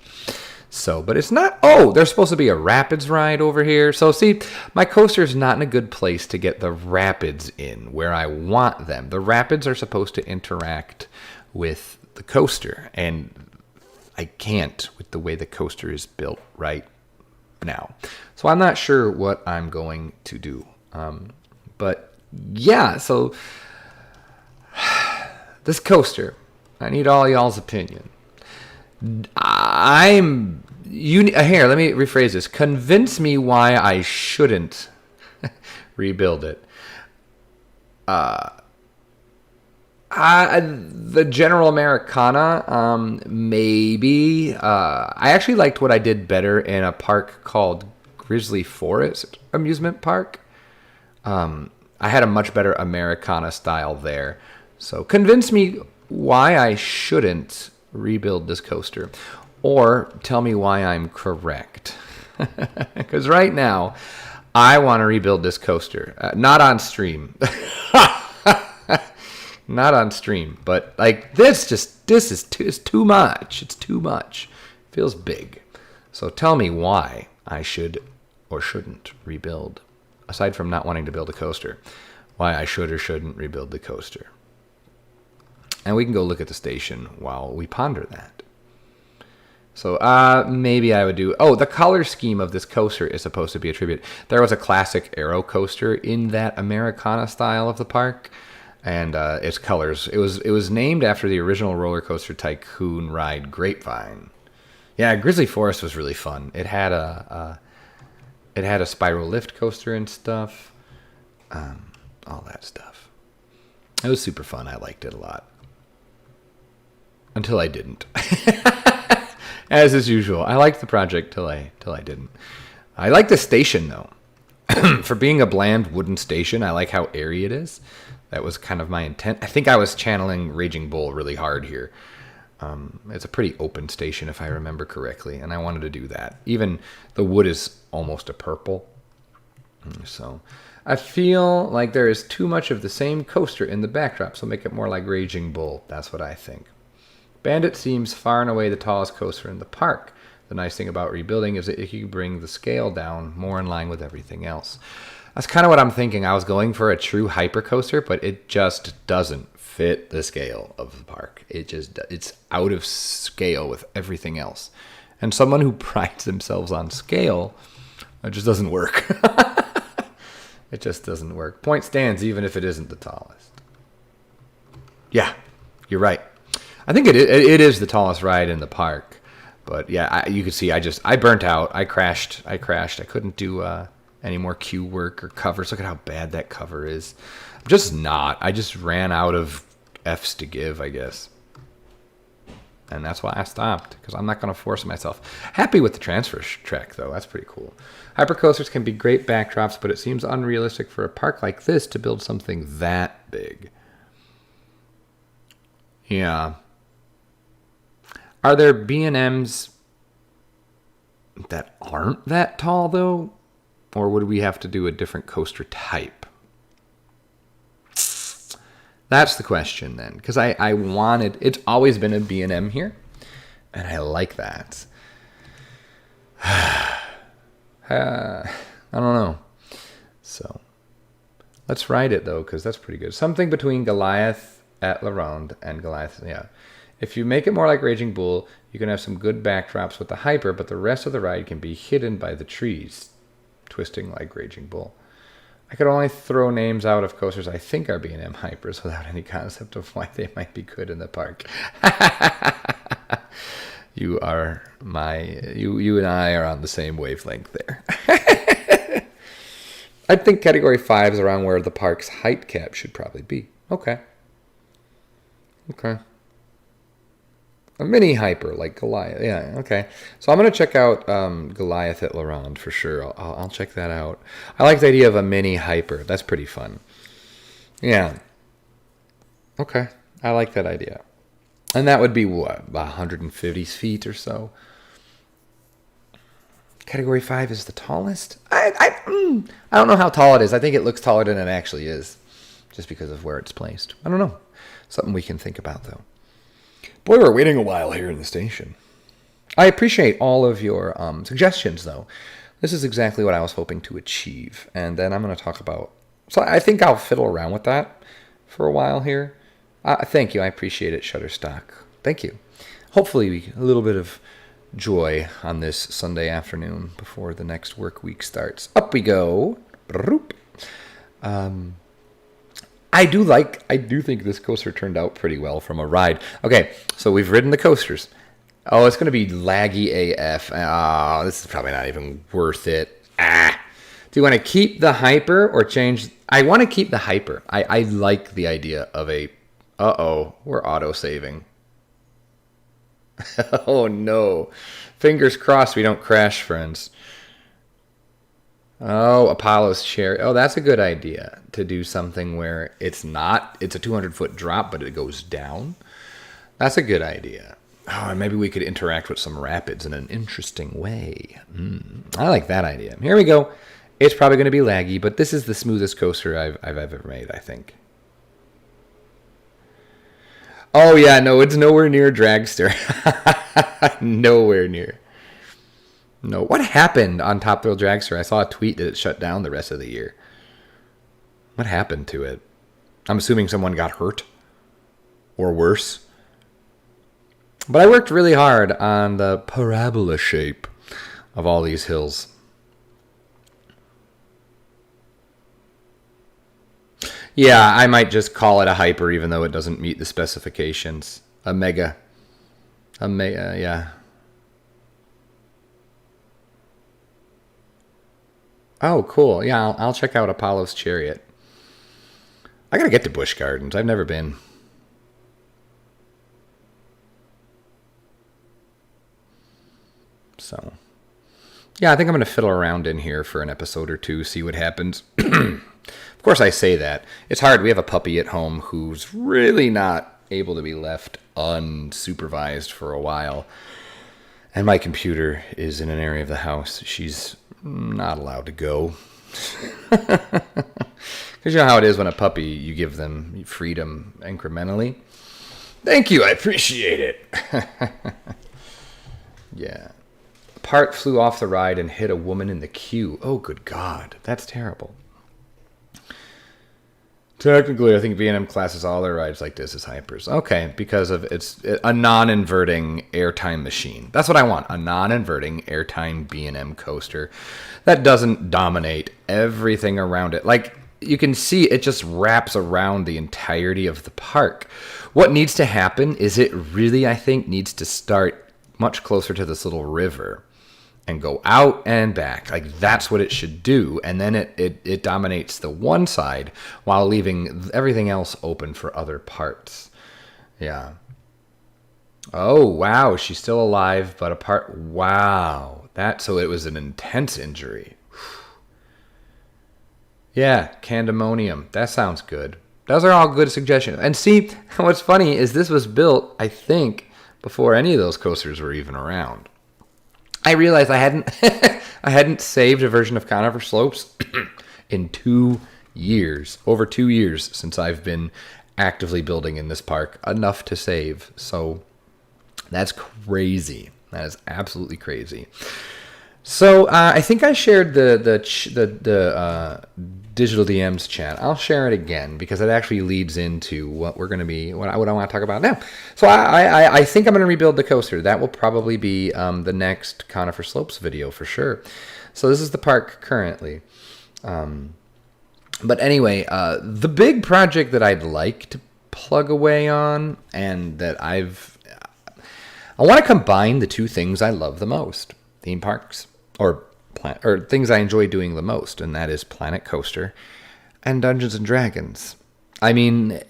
Speaker 1: So, but it's not, oh, there's supposed to be a rapids ride over here. So see, my coaster is not in a good place to get the rapids in where I want them. The rapids are supposed to interact with the coaster, and I can't with the way the coaster is built right now. So I'm not sure what I'm going to do. But yeah, so this coaster, I need all y'all's opinion. Here, let me rephrase this. Convince me why I shouldn't rebuild it. The General Americana, maybe. I actually liked what I did better in a park called Grizzly Forest Amusement Park. I had a much better Americana style there. So convince me why I shouldn't rebuild this coaster, or tell me why I'm correct. Because right now, I want to rebuild this coaster. Not on stream. Not on stream, but like this is too much. It's too much. It feels big. So tell me why I should or shouldn't rebuild, aside from not wanting to build a coaster, why I should or shouldn't rebuild the coaster. And we can go look at the station while we ponder that. So maybe I would do, the color scheme of this coaster is supposed to be a tribute. There was a classic Aero coaster in that Americana style of the park. And its colors, it was named after the original roller coaster tycoon ride Grapevine. Yeah, Grizzly Forest was really fun. It had a spiral lift coaster and stuff, all that stuff. It was super fun. I liked it a lot until I didn't. As is usual, I liked the project till I didn't. I like the station though. For being a bland wooden station, I like how airy it is. That was kind of my intent. I think I was channeling Raging Bull really hard here. It's a pretty open station, if I remember correctly, and I wanted to do that. Even the wood is almost a purple. So I feel like there is too much of the same coaster in the backdrop, so make it more like Raging Bull. That's what I think. Bandit seems far and away the tallest coaster in the park. The nice thing about rebuilding is that you bring the scale down more in line with everything else. That's kind of what I'm thinking. I was going for a true hyper coaster, but it just doesn't fit the scale of the park. It's out of scale with everything else. And someone who prides themselves on scale, it just doesn't work. It just doesn't work. Point stands even if it isn't the tallest. Yeah, you're right. I think it is the tallest ride in the park. But yeah, you can see I burnt out. I crashed. I couldn't do any more queue work or covers. Look at how bad that cover is. I just ran out of F's to give, I guess. And that's why I stopped, because I'm not going to force myself. Happy with the transfer track, though. That's pretty cool. Hypercoasters can be great backdrops, but it seems unrealistic for a park like this to build something that big. Yeah. Are there B&Ms that aren't that tall, though? Or would we have to do a different coaster type? That's the question then. Because I wanted, it's always been a B&M here. And I like that. I don't know. So let's ride it though, because that's pretty good. Something between Goliath at La Ronde and Goliath. Yeah. If you make it more like Raging Bull, you can have some good backdrops with the hyper, but the rest of the ride can be hidden by the trees, twisting like Raging Bull. I could only throw names out of coasters I think are B&M hypers without any concept of why they might be good in the park. You and I are on the same wavelength there. I think category 5 is around where the park's height cap should probably be. Okay. A mini hyper like Goliath. Yeah, okay. So I'm going to check out Goliath at La Ronde for sure. I'll check that out. I like the idea of a mini hyper. That's pretty fun. Yeah. Okay. I like that idea. And that would be what? About 150 feet or so. Category 5 is the tallest? I don't know how tall it is. I think it looks taller than it actually is. Just because of where it's placed. I don't know. Something we can think about though. Boy, we're waiting a while here in the station. I appreciate all of your suggestions, though. This is exactly what I was hoping to achieve. And then I'm going to talk about... So I think I'll fiddle around with that for a while here. Thank you. I appreciate it, Shutterstock. Thank you. Hopefully a little bit of joy on this Sunday afternoon before the next work week starts. Up we go. I do think this coaster turned out pretty well from a ride. Okay, so we've ridden the coasters. Oh, it's going to be laggy AF. Oh, this is probably not even worth it. Do you want to keep the hyper or change? I want to keep the hyper. I like the idea of a... Uh-oh, we're auto-saving. Oh, no. Fingers crossed we don't crash, friends. Oh, Apollo's Chariot. Oh, that's a good idea, to do something where it's a 200-foot drop, but it goes down. That's a good idea. Oh, and maybe we could interact with some rapids in an interesting way. I like that idea. Here we go. It's probably going to be laggy, but this is the smoothest coaster I've ever made, I think. Oh, yeah, no, it's nowhere near Dragster. Nowhere near. No, what happened on Top Thrill Dragster? I saw a tweet that it shut down the rest of the year. What happened to it? I'm assuming someone got hurt. Or worse. But I worked really hard on the parabola shape of all these hills. Yeah, I might just call it a hyper even though it doesn't meet the specifications. A mega, yeah. Oh, cool. Yeah, I'll check out Apollo's Chariot. I gotta get to Busch Gardens. I've never been. So, yeah, I think I'm gonna fiddle around in here for an episode or two, see what happens. Of course, I say that. It's hard. We have a puppy at home who's really not able to be left unsupervised for a while. And my computer is in an area of the house she's not allowed to go. Because you know how it is when a puppy, you give them freedom incrementally. Thank you. I appreciate it. Yeah. A part flew off the ride and hit a woman in the queue. Oh, good God. That's terrible. Technically, I think B&M classes all their rides like this as hypers. Okay, because of it's a non-inverting airtime machine. That's what I want, a non-inverting airtime B&M coaster that doesn't dominate everything around it. Like, you can see it just wraps around the entirety of the park. What needs to happen is it really, I think, needs to start much closer to this little river and go out and back. Like, that's what it should do. And then it dominates the one side while leaving everything else open for other parts. Yeah. Oh, wow. She's still alive, but apart. Wow. So it was an intense injury. Yeah, Candemonium. That sounds good. Those are all good suggestions. And see, what's funny is this was built, I think, before any of those coasters were even around. I realized I hadn't saved a version of Conifer Slopes in 2 years, over 2 years since I've been actively building in this park, enough to save. So That's crazy. That is absolutely crazy. So I think I shared the digital DMs chat. I'll share it again because it actually leads into what we're going to be, what I want to talk about now. So I think I'm going to rebuild the coaster. That will probably be the next Conifer Slopes video for sure. So this is the park currently. But anyway, the big project that I'd like to plug away on, and that I want to combine the two things I love the most: theme parks, or things I enjoy doing the most, and that is Planet Coaster and Dungeons and Dragons. I mean,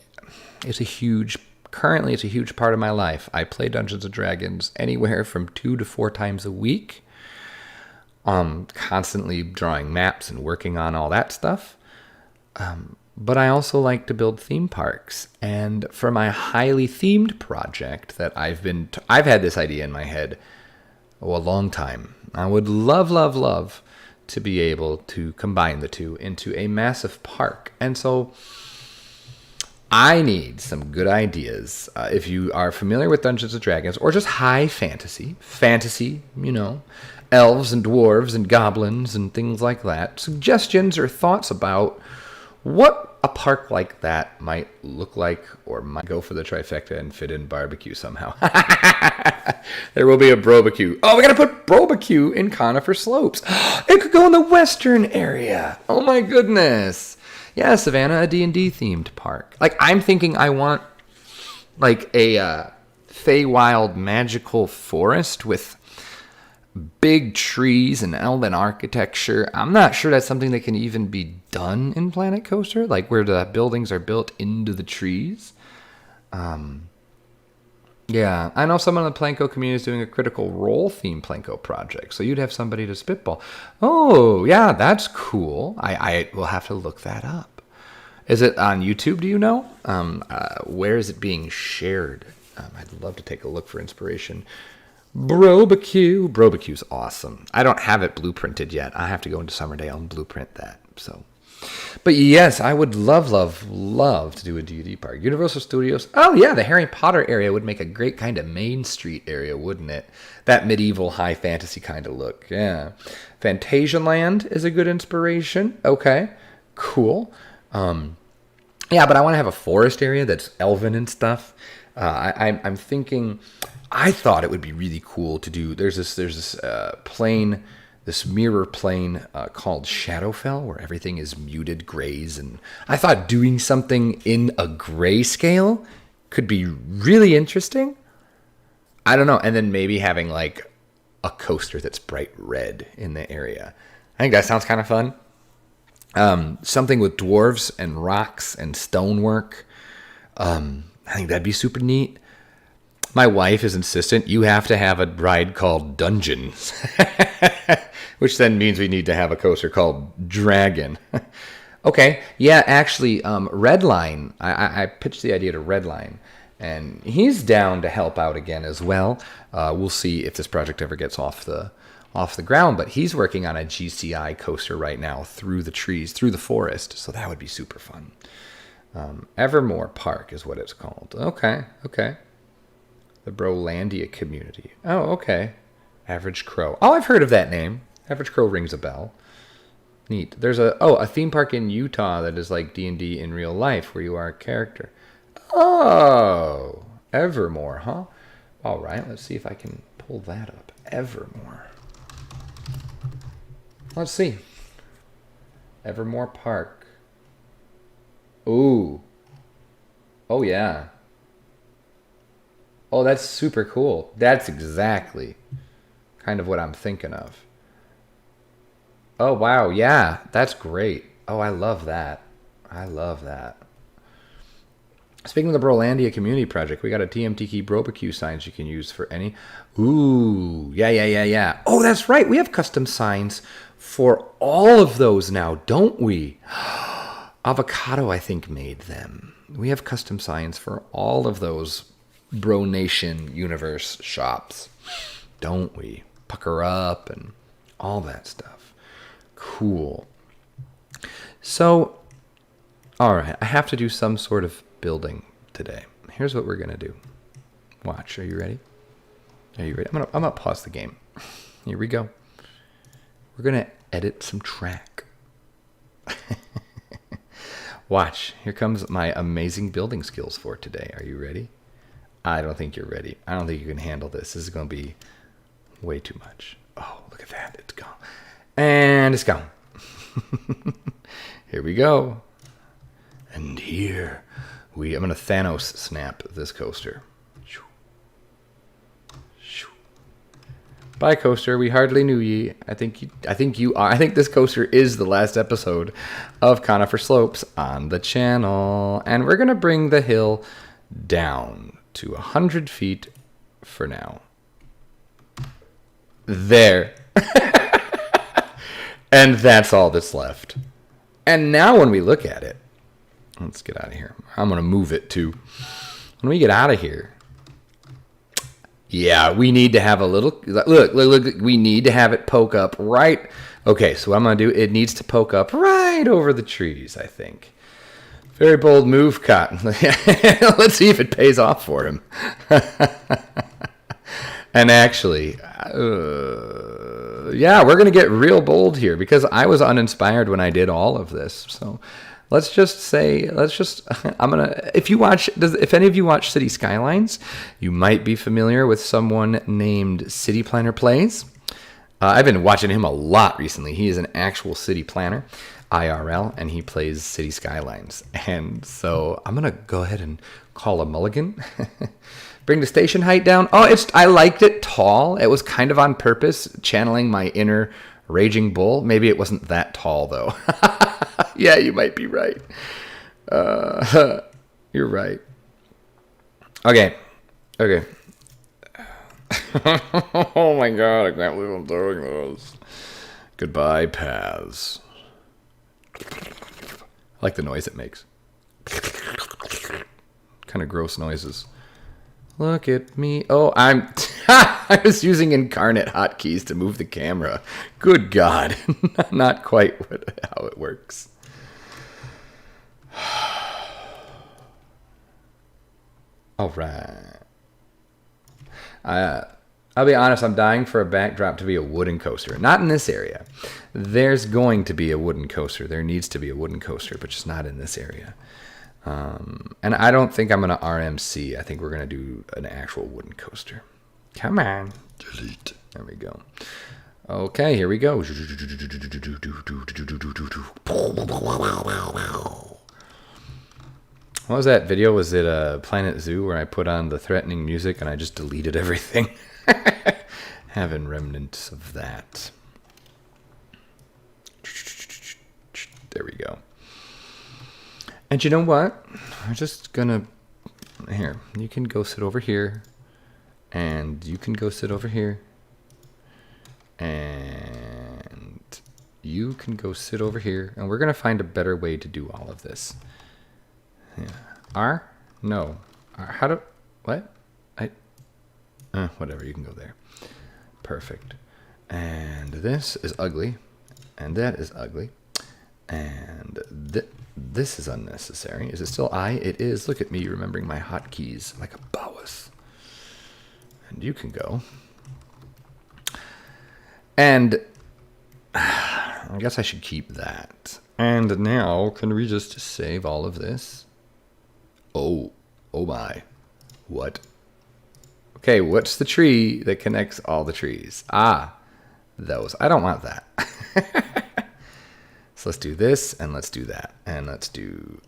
Speaker 1: currently it's a huge part of my life. I play Dungeons and Dragons anywhere from 2 to 4 times a week. Constantly drawing maps and working on all that stuff. But I also like to build theme parks. And for my highly themed project that I've had this idea in my head a long time. I would love to be able to combine the two into a massive park. And so I need some good ideas. If you are familiar with Dungeons and Dragons, or just high fantasy, elves and dwarves and goblins and things like that, suggestions or thoughts about what a park like that might look like, or might go for the trifecta and fit in barbecue somehow. There will be a brobecue. Oh, we gotta put brobecue in Conifer Slopes. It could go in the western area. Oh my goodness. Yeah, Savannah, a D&D themed park. Like, I'm thinking I want like a Feywild magical forest with big trees and elven architecture. I'm not sure that's something that can even be done in Planet Coaster, like where the buildings are built into the trees. Yeah, I know someone in the Planko community is doing a Critical Role themed Planko project, so you'd have somebody to spitball. Oh, yeah, that's cool. I will have to look that up. Is it on YouTube, do you know? Where is it being shared? I'd love to take a look for inspiration. Brobecue's awesome. I don't have it blueprinted yet. I have to go into Summerdale and blueprint that. So, but yes, I would love to do a D&D park. Universal Studios. Oh yeah, the Harry Potter area would make a great kind of Main Street area, wouldn't it? That medieval high fantasy kind of look. Yeah. Fantasialand is a good inspiration. Okay, cool. Yeah, but I want to have a forest area that's elven and stuff. I'm thinking. I thought it would be really cool to do. There's this plane, this mirror plane called Shadowfell, where everything is muted grays, and I thought doing something in a grayscale could be really interesting. I don't know, and then maybe having like a coaster that's bright red in the area. I think that sounds kind of fun. Something with dwarves and rocks and stonework. I think that'd be super neat. My wife is insistent you have to have a ride called Dungeons, which then means we need to have a coaster called Dragon. Okay, yeah, actually, Redline, I pitched the idea to Redline, and he's down to help out again as well. We'll see if this project ever gets off the ground, but he's working on a GCI coaster right now through the trees, through the forest, so that would be super fun. Evermore Park is what it's called. Okay. The Brolandia community. Oh, okay. Average Crow. Oh, I've heard of that name. Average Crow rings a bell. Neat. There's a theme park in Utah that is like D&D in real life, where you are a character. Oh, Evermore, huh? All right, let's see if I can pull that up. Evermore. Let's see. Evermore Park. Ooh. Oh, yeah. Oh, that's super cool. That's exactly kind of what I'm thinking of. Oh, wow. Yeah, that's great. Oh, I love that. Speaking of the Brolandia Community Project, we got a TMTK Brobecue signs you can use for any. Ooh, yeah. Oh, that's right. We have custom signs for all of those now, don't we? Avocado, I think, made them. We have custom signs for all of those Bro Nation universe shops, don't we? Pucker Up and all that stuff. Cool. So, all right, I have to do some sort of building today. Here's what we're going to do. Watch, are you ready? Are you ready? I'm gonna pause the game. Here we go. We're gonna edit some track. Watch. Here comes my amazing building skills for today. Are you ready? I don't think you're ready. I don't think you can handle this. This is gonna be way too much. Oh, look at that. It's gone. And it's gone. Here we go. And here I'm going to Thanos snap this coaster. Bye, coaster. We hardly knew ye. I think you are. I think this coaster is the last episode of Conifer Slopes on the channel. And we're going to bring the hill down to 100 feet for now. There. And that's all that's left. And now when we look at it, let's get out of here. I'm going to move it too. When we get out of here, yeah, we need to have a little, look, we need to have it poke up right. Okay, so what I'm going to do, it needs to poke up right over the trees, I think. Very bold move, Cotton. Let's see if it pays off for him. And actually, yeah, we're going to get real bold here because I was uninspired when I did all of this. So let's just say, I'm going to, if any of you watch City Skylines, you might be familiar with someone named City Planner Plays. I've been watching him a lot recently. He is an actual city planner, IRL, and he plays City Skylines. And so I'm going to go ahead and call a mulligan. Bring the station height down. Oh, I liked it tall. It was kind of on purpose, channeling my inner raging bull. Maybe it wasn't that tall, though. Yeah, you might be right. You're right. Okay. Oh my god, I can't believe I'm doing this. Goodbye, paths. I like the noise it makes. Kind of gross noises. Look at me. Oh, I was using incarnate hotkeys to move the camera. Good God. Not quite how it works. All right. I'll be honest, I'm dying for a backdrop to be a wooden coaster. Not in this area. There's going to be a wooden coaster. There needs to be a wooden coaster, but just not in this area. And I don't think I'm going to RMC. I think we're going to do an actual wooden coaster. Come on. Delete. There we go. Okay, here we go. What was that video? Was it Planet Zoo where I put on the threatening music and I just deleted everything? Having remnants of that. There we go. And you know what? We're just gonna, here, you can go sit over here, and you can go sit over here, and you can go sit over here, and we're gonna find a better way to do all of this. Yeah. R? No. R, how do, what? Whatever, you can go there. Perfect. And this is ugly, and that is ugly, and this is unnecessary. Is it still I? It is. Look at me remembering my hotkeys like a Bowis. And you can go. And I guess I should keep that. And now, can we just save all of this? Oh my. What? Okay, what's the tree that connects all the trees? Ah, those. I don't want that. So let's do this, and let's do that, and let's do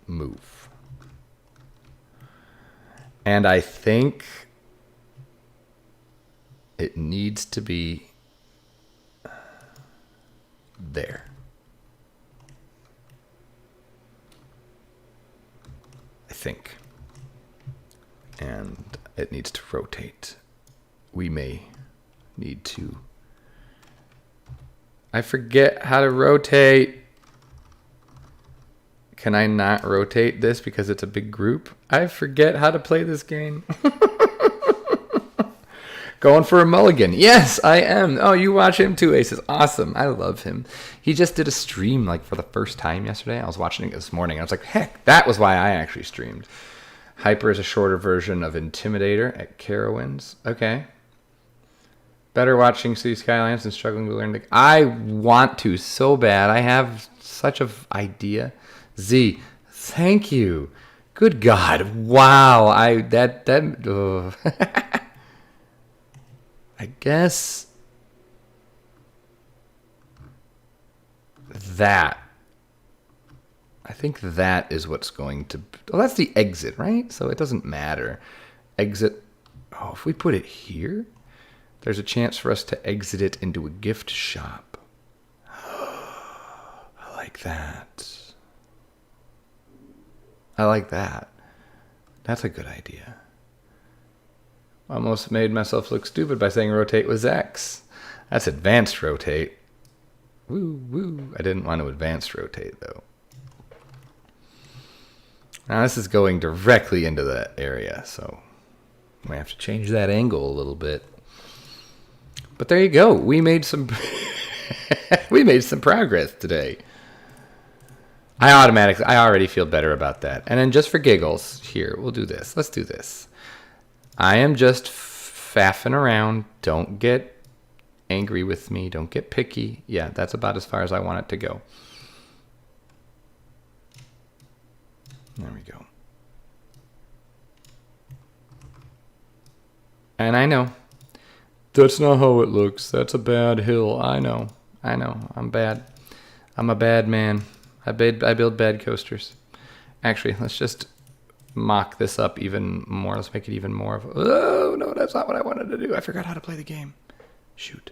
Speaker 1: move. And I think it needs to be there. I think. And it needs to rotate. We may need to. I forget how to rotate. Can I not rotate this because it's a big group? I forget how to play this game. Going for a mulligan. Yes, I am. Oh, you watch him too, Aces. Awesome. I love him. He just did a stream like for the first time yesterday. I was watching it this morning. I was like, heck, that was why I actually streamed. Hyper is a shorter version of Intimidator at Carowinds. Okay. Better watching City Skylines than struggling to learn to... I want to so bad. I have such an idea. Z, thank you. Good God. Wow. I guess that. I think that is what's going to... Oh, that's the exit, right? So it doesn't matter. Exit. Oh, if we put it here, there's a chance for us to exit it into a gift shop. I like that. I like that. That's a good idea. Almost made myself look stupid by saying rotate was X. That's advanced rotate. Woo, woo. I didn't want to advanced rotate, though. Now, this is going directly into that area, so I might have to change that angle a little bit. But there you go. We made some we made some progress today. I already feel better about that. And then just for giggles, here, we'll do this. Let's do this. I am just faffing around. Don't get angry with me. Don't get picky. Yeah, that's about as far as I want it to go. There we go. And I know. That's not how it looks. That's a bad hill. I know. I'm bad. I'm a bad man. I build bad coasters. Actually, let's just mock this up even more. Let's make it even more of... Oh, no, that's not what I wanted to do. I forgot how to play the game. Shoot.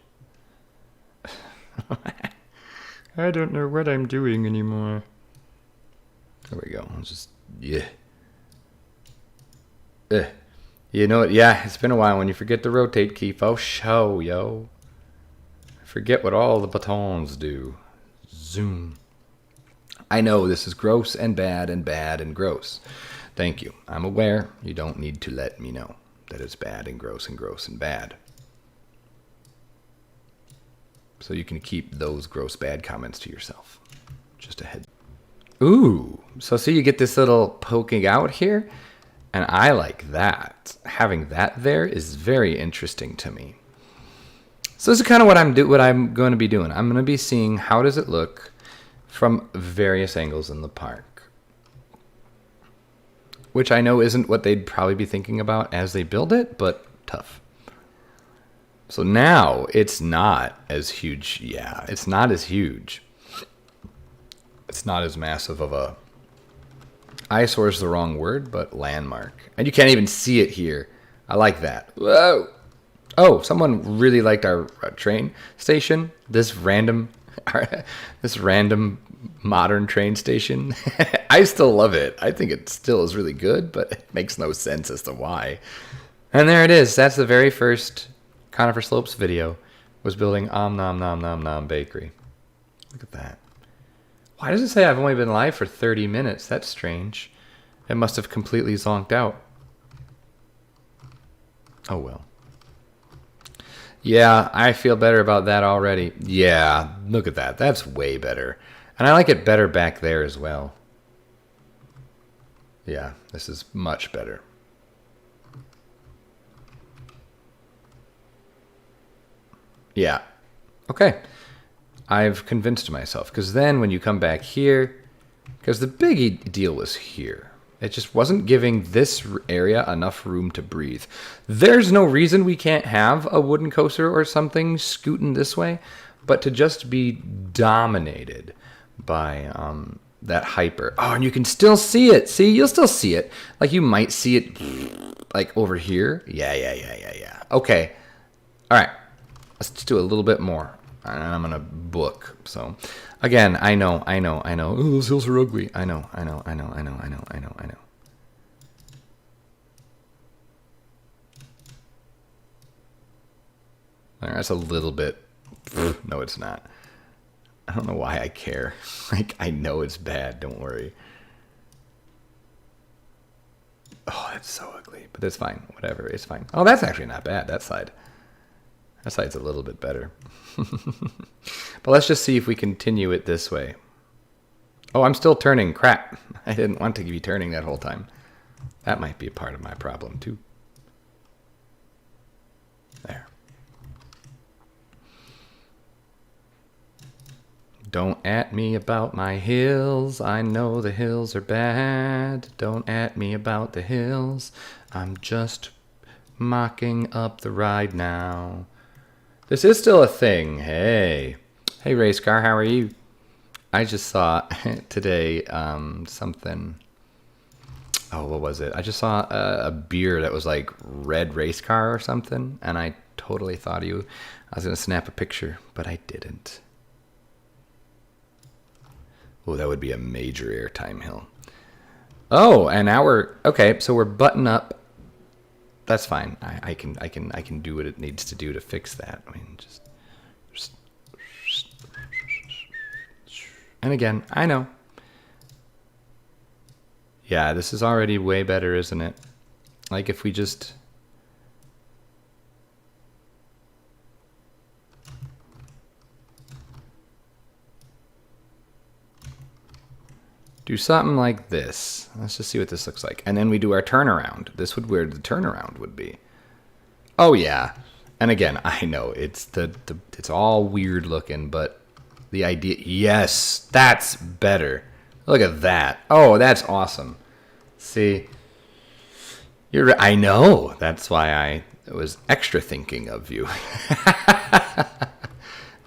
Speaker 1: I don't know what I'm doing anymore. There we go. I'll just... Yeah. You know what? Yeah, it's been a while when you forget to rotate, Keith. Oh, show, yo. Forget what all the buttons do. Zoom. I know this is gross and bad and bad and gross. Thank you. I'm aware. You don't need to let me know that it's bad and gross and gross and bad. So you can keep those gross bad comments to yourself. Just a head. Ooh. So see, you get this little poking out here. And I like that. Having that there is very interesting to me. So this is kind of what I'm going to be doing. I'm going to be seeing how does it look from various angles in the park. Which I know isn't what they'd probably be thinking about as they build it, but tough. So now it's not as huge. Yeah, it's not as huge. It's not as massive of a... eyesore is the wrong word, but landmark. And you can't even see it here. I like that. Whoa! Oh, someone really liked our train station. This random modern train station. I still love it. I think it still is really good, but it makes no sense as to why. And there it is. That's the very first Conifer Slopes video. Was building Om Nom Nom Nom Nom Bakery. Look at that. Why does it say I've only been live for 30 minutes? That's strange. It must have completely zonked out. Oh well. Yeah, I feel better about that already. Yeah, look at that. That's way better. And I like it better back there as well. Yeah, this is much better. Yeah. Okay. I've convinced myself. Because then when you come back here... Because the big deal was here. It just wasn't giving this area enough room to breathe. There's no reason we can't have a wooden coaster or something scooting this way, but to just be dominated by that hyper. Oh, and you can still see it. See, you'll still see it. Like you might see it like over here. Yeah. Okay. All right. Let's just do a little bit more. And I'm going to book. So, again, I know. Oh, those hills are ugly. I know. All right, that's a little bit... No, it's not. I don't know why I care. Like, I know it's bad. Don't worry. Oh, that's so ugly. But that's fine. Whatever. It's fine. Oh, that's actually not bad. That side. That side's a little bit better. But let's just see if we continue it this way. Oh, I'm still turning. Crap. I didn't want to be turning that whole time. That might be a part of my problem too. There. Don't at me about my hills. I know the hills are bad. Don't at me about the hills. I'm just mocking up the ride now. This is still a thing. Hey. Hey, race car, how are you? I just saw today something. Oh, what was it? I just saw a beer that was like red race car or something, and I totally thought of you. I was going to snap a picture, but I didn't. Oh, that would be a major airtime hill. Oh, and now okay, so we're button up. That's fine. I can do what it needs to do to fix that. I mean, just and again, I know. Yeah, this is already way better, isn't it? Like if we just do something like this. Let's just see what this looks like. And then we do our turnaround. This would where the turnaround would be. Oh yeah. And again, I know it's it's all weird looking, but the idea, yes, that's better. Look at that. Oh, that's awesome. See, I know. That's why I was extra thinking of you.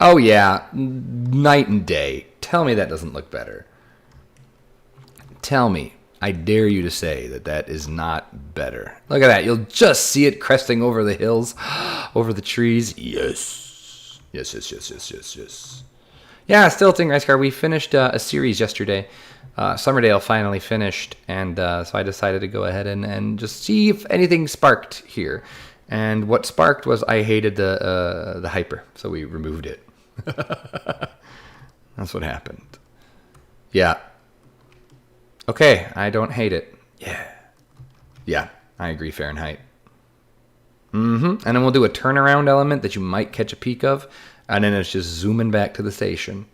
Speaker 1: Oh yeah, night and day. Tell me that doesn't look better. Tell me, I dare you to say that that is not better. Look at that. You'll just see it cresting over the hills, over the trees. Yes. Yes, yes, yes, yes, yes, yes. Yeah, still Ting Race Car. We finished a series yesterday. Summerdale finally finished, and so I decided to go ahead and just see if anything sparked here. And what sparked was I hated the hyper, so we removed it. That's what happened. Yeah. Okay, I don't hate it. Yeah. Yeah, I agree, Fahrenheit. And then we'll do a turnaround element that you might catch a peek of, and then it's just zooming back to the station.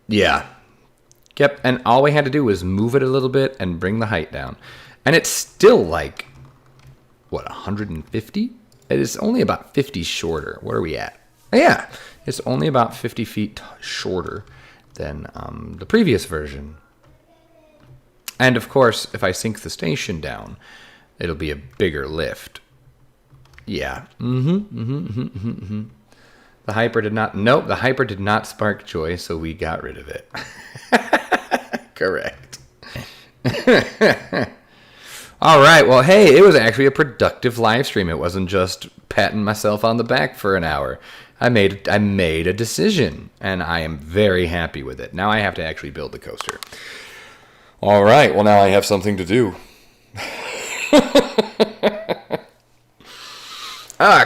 Speaker 1: Yeah. Yep, and all we had to do was move it a little bit and bring the height down. And it's still like, what, 150? It is only about 50 shorter. What are we at? Yeah, it's only about 50 feet shorter than the previous version. And of course, if I sink the station down, it'll be a bigger lift. Yeah. The hyper did not. Nope, the hyper did not spark joy, so we got rid of it. Correct. All right. Well, hey, it was actually a productive live stream. It wasn't just patting myself on the back for an hour. I made a decision, and I am very happy with it. Now I have to actually build the coaster. All right. Well, now I have something to do.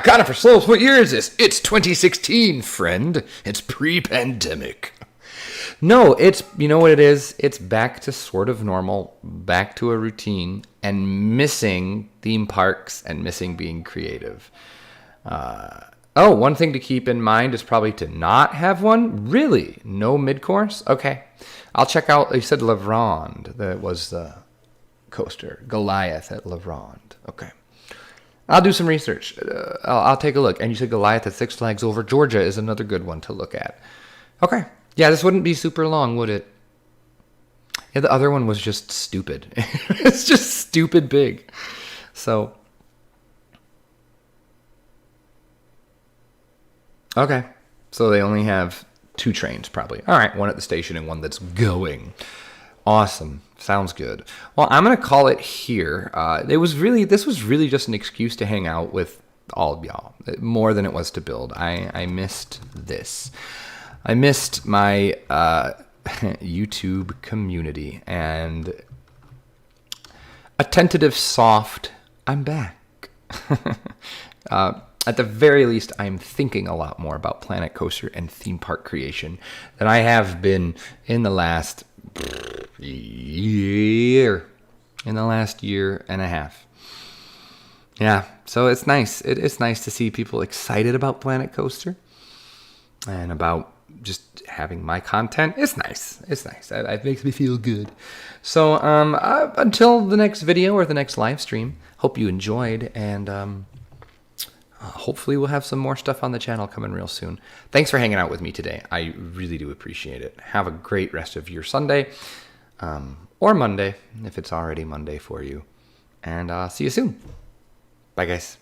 Speaker 1: Conifer Slopes, what year is this? It's 2016, friend. It's pre-pandemic. No, you know what it is? It's back to sort of normal, back to a routine, and missing theme parks and missing being creative. One thing to keep in mind is probably to not have one. Really? No mid-course? Okay. I'll check out, you said La Ronde. That was the coaster. Goliath at La Ronde. Okay. I'll do some research. I'll take a look. And you said Goliath at Six Flags Over Georgia is another good one to look at. Okay. Yeah, this wouldn't be super long, would it? Yeah, the other one was just stupid. It's just stupid big. So, okay. So they only have 2 trains probably. All right, one at the station and one that's going. Awesome. Sounds good. Well, I'm going to call it here. This was really just an excuse to hang out with all of y'all, more than it was to build. I missed this. I missed my YouTube community, and a tentative soft, I'm back. At the very least, I'm thinking a lot more about Planet Coaster and theme park creation than I have been in the last year and a half. Yeah, so it's nice. It's nice to see people excited about Planet Coaster and about just having my content is nice. It's nice. It makes me feel good. So until the next video or the next live stream, hope you enjoyed, and hopefully we'll have some more stuff on the channel coming real soon. Thanks for hanging out with me today. I really do appreciate it. Have a great rest of your Sunday, or Monday, if it's already Monday for you. And see you soon. Bye, guys.